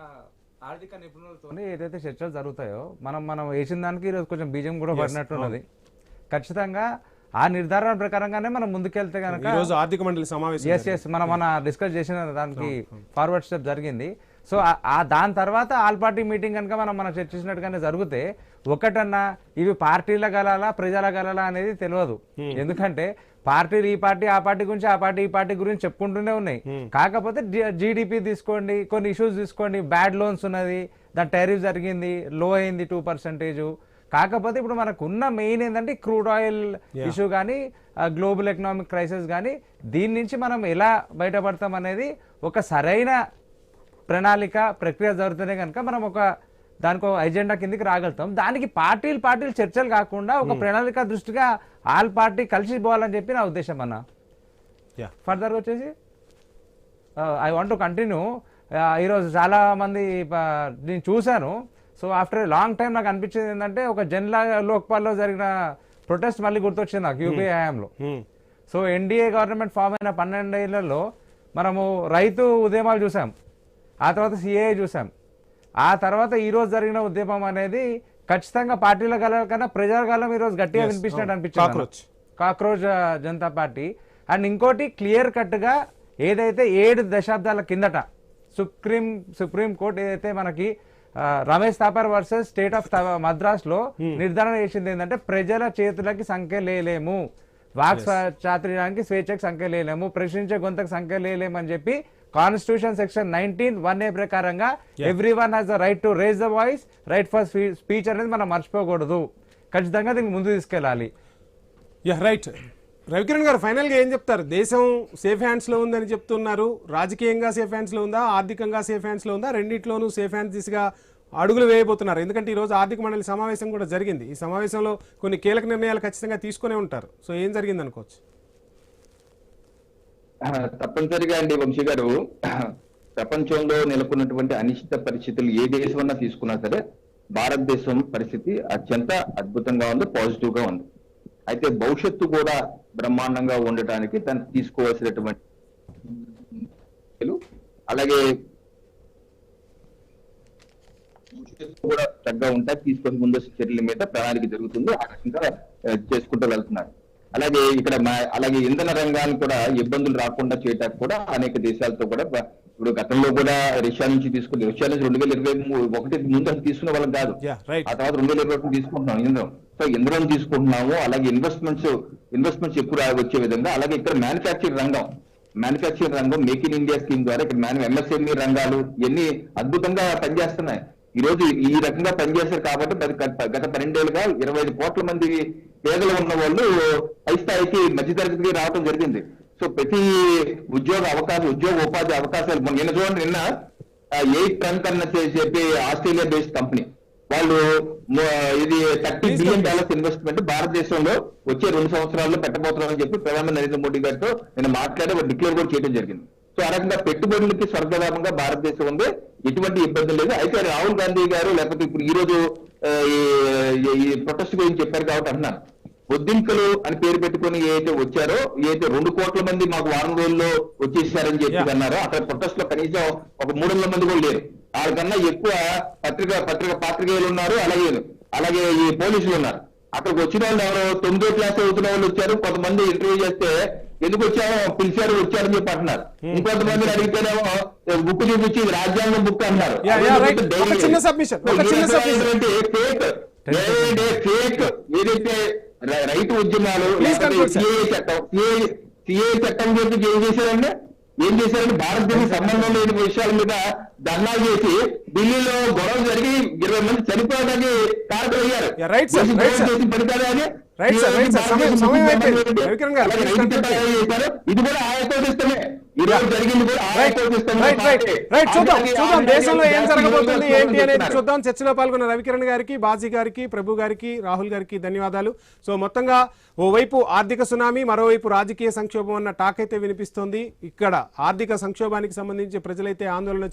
ఆర్థిక నిపుణులతో ఏదైతే చర్చలు జరుగుతాయో మనం వేసిన దానికి ఈరోజు కొంచెం బీజం కూడా పడినట్టున్నది. ఖచ్చితంగా ఆ నిర్ధారణ ప్రకారంగానే మనం ముందుకెళ్తే కనుక ఈ రోజు ఆర్థిక మండలి సమావేశం ఎస్ మన డిస్కస్ చేసిన దానికి ఫార్వర్డ్ స్టెప్ జరిగింది. సో దాని తర్వాత ఆల్ పార్టీ మీటింగ్ కనుక మనం చర్చించినట్టుగానే జరిగితే ఒకటన్నా ఇవి పార్టీల గలాలా ప్రజల గలాలా అనేది తెలియదు. ఎందుకంటే పార్టీలు ఈ పార్టీ ఆ పార్టీ గురించి, ఆ పార్టీ ఈ పార్టీ గురించి చెప్పుకుంటూనే ఉన్నాయి. కాకపోతే జీడిపి తీసుకోండి, కొన్ని ఇష్యూస్ తీసుకోండి, బ్యాడ్ లోన్స్ ఉన్నది, దాని టారిఫ్ జరిగింది, లో అయింది 2%. కాకపోతే ఇప్పుడు మనకు ఉన్న మెయిన్ ఏంటంటే క్రూడ్ ఆయిల్ ఇష్యూ కానీ, గ్లోబల్ ఎకనామిక్ క్రైసిస్ కానీ, దీని నుంచి మనం ఎలా బయటపడతాం అనేది ఒక సరైన ప్రణాళిక ప్రక్రియ జరుగుతూనే కనుక మనం దానికి ఒక ఎజెండా కిందకి రాగలుగుతాం. దానికి పార్టీలు చర్చలు కాకుండా ఒక ప్రణాళిక దృష్టిగా ఆల్ పార్టీ కలిసి పోవాలని చెప్పి నా ఉద్దేశం అన్న. ఫర్దర్గా వచ్చేసి ఐ వాంట్ టు కంటిన్యూ. ఈరోజు చాలా మంది నేను చూశాను. So after a long time నాకు అనిపించింది ఏంటంటే ఒక జన్లా లోక్పాల్లో జరిగిన ప్రొటెస్ట్ మళ్ళీ గుర్తొచ్చింది నాకు యూపీఏ హయాంలో. సో ఎన్డీఏ గవర్నమెంట్ ఫామ్ అయిన 12 ఏళ్లలో మనము రైతు ఉద్యమాలు చూసాం, ఆ తర్వాత సిఏఏ చూసాం, ఆ తర్వాత ఈరోజు జరిగిన ఉద్యమం అనేది ఖచ్చితంగా పార్టీల గల కన్నా ప్రజల గలం ఈరోజు గట్టిగా వినిపించినట్టు అనిపించింది, కాక్రోచ్ జనతా పార్టీ. అండ్ ఇంకోటి క్లియర్ కట్గా ఏదైతే 7 దశాబ్దాల కిందట సుప్రీం కోర్టు ఏదైతే మనకి Ramesh Thapar versus state of మద్రాస్లో నిర్ధారణ చేసింది ఏంటంటే ప్రజల చేతులకి సంఖ్య లేలేము, వాక్ చాతుర్యానికి స్వేచ్ఛకి సంఖ్య లేలేము, ప్రశ్నించే గొంతకు సంఖ్య లేలేము అని చెప్పి కాన్స్టిట్యూషన్ సెక్షన్ 19(1)A ప్రకారంగా everyone has the right to raise the voice, right for speech అనేది మనం మర్చిపోకూడదు. ఖచ్చితంగా దీనికి ముందు తీసుకెళ్ళాలి. రైట్. రవికిరణ్ గారు ఫైనల్ గా ఏం చెప్తారు? దేశం సేఫ్ హ్యాండ్స్ లో ఉందని చెప్తున్నారు. రాజకీయంగా సేఫ్ హ్యాండ్స్ లో ఉందా, ఆర్థికంగా సేఫ్ హ్యాండ్స్ లో ఉందా? రెండింటిలోనూ సేఫ్ హ్యాండ్స్ దిశగా అడుగులు వేయబోతున్నారు. ఎందుకంటే ఈ రోజు ఆర్థిక మండలి సమావేశం కూడా జరిగింది. ఈ సమావేశంలో కొన్ని కీలక నిర్ణయాలు ఖచ్చితంగా తీసుకునే ఉంటారు. సో ఏం జరిగింది అనుకోవచ్చు? తప్పనిసరిగా అండి వంశీ గారు, ప్రపంచంలో నెలకొన్నటువంటి అనిశ్చిత పరిస్థితులు ఏ దేశమన్నా తీసుకున్నా సరే భారతదేశం పరిస్థితి అత్యంత అద్భుతంగా ఉంది, పాజిటివ్ గా ఉంది. అయితే భవిష్యత్తు కూడా బ్రహ్మాండంగా ఉండటానికి తను తీసుకోవాల్సినటువంటి అలాగే కూడా చక్కగా ఉంటాయి, తీసుకొని ముందస్తు చర్యల మీద ప్రణాళిక జరుగుతుంది, ఆ రకంగా చేసుకుంటూ వెళ్తున్నారు. అలాగే ఇక్కడ అలాగే ఇంధన రంగాన్ని కూడా ఇబ్బందులు రాకుండా చేయడానికి కూడా అనేక దేశాలతో కూడా ఇప్పుడు గతంలో కూడా రష్యా నుంచి తీసుకుంది, రష్యా నుంచి 2021 ముందు తీసుకునే వాళ్ళం కాదు, ఆ తర్వాత 2021 తీసుకుంటున్నాం ఇంధనం. సో ఇంధనం తీసుకుంటున్నాము, అలాగే ఇన్వెస్ట్మెంట్స్ ఎక్కువ వచ్చే విధంగా, అలాగే ఇక్కడ మ్యానుఫ్యాక్చరింగ్ రంగం మేక్ ఇన్ ఇండియా స్కీమ్ ద్వారా ఇక్కడ ఎంఎస్ఎంఈ రంగాలు ఇవన్నీ అద్భుతంగా పనిచేస్తున్నాయి. ఈ రోజు ఈ రకంగా పనిచేశారు కాబట్టి గత 12 ఏళ్ళుగా 25 కోట్ల మంది పేదలు ఉన్న వాళ్ళు పై స్థాయికి మధ్యతరగతికి రావడం జరిగింది. సో ప్రతి ఉద్యోగ ఉపాధి అవకాశాలు నిన్న 8 ట్రంక్ అన్న చెప్పి ఆస్ట్రేలియా బేస్డ్ కంపెనీ వాళ్ళు ఇది $30 బిలియన్ ఇన్వెస్ట్మెంట్ భారతదేశంలో వచ్చే 2 సంవత్సరాల్లో పెట్టబోతున్నారని చెప్పి ప్రధానమంత్రి నరేంద్ర మోడీ గారితో నేను మాట్లాడి డిక్లేర్ కూడా చేయడం జరిగింది. సో ఆ రకంగా పెట్టుబడులకి స్వర్గధామంగా భారతదేశం ఉంది, ఎటువంటి ఇబ్బంది లేదు. అయితే రాహుల్ గాంధీ గారు లేకపోతే ఇప్పుడు ఈ రోజు ఈ ప్రొటెస్ట్ గురించి చెప్పారు కాబట్టి అంటున్నాను, బొద్దింకలు అని పేరు పెట్టుకుని ఏదైతే వచ్చారో, ఏదైతే 2 కోట్ల మంది మాకు వారం రోజుల్లో వచ్చేసారని చెప్పి అన్నారో, అక్కడ ప్రొటెస్ట్ లో కనీసం ఒక 300 మంది కూడా లేరు. వాళ్ళకన్నా ఎక్కువ పాత్రికేయులు ఉన్నారు, అలాగే ఈ పోలీసులు ఉన్నారు. అక్కడికి వచ్చిన వాళ్ళు ఎవరో 9వ క్లాస్ చదువుతున్న వాళ్ళు వచ్చారు. కొంతమంది ఇంటర్వ్యూ చేస్తే ఎందుకు వచ్చామో వచ్చారని చెప్పి అంటున్నారు. ఇంకొంతమంది అడిగితేనేమో బుక్ చూపించి రాజ్యాంగం బుక్ అన్నారు. ఫేక్ ఏదైతే రైతు ఉద్యమాలు సిఏ చట్టం గురించి ఏం చేశారంటే భారతదేశం సంబంధం లేని విషయాల మీద ధర్నాలు చేసి ఢిల్లీలో గొడవ జరిగి 20 మంది చనిపోవడానికి కారణమయ్యారు. ఇది కూడా ఆయతోడిస్తమే, ఈ రోజు జరిగింది కూడా చూద్దాం దేశంలో ఏం జరగబోతుంది ఏంటి అనేది చూద్దాం. చర్చలో పాల్గొన్న రవికిరణ్ గారికి, బాజీ గారికి, ప్రభు గారికి, రాహుల్ గారికి ధన్యవాదాలు. సో మొత్తంగా ఓవైపు ఆర్థిక సునామీ, మరోవైపు రాజకీయ సంక్షోభం అన్న టాక్ అయితే వినిపిస్తోంది. ఇక్కడ ఆర్థిక సంక్షోభానికి సంబంధించి ప్రజలైతే ఆందోళన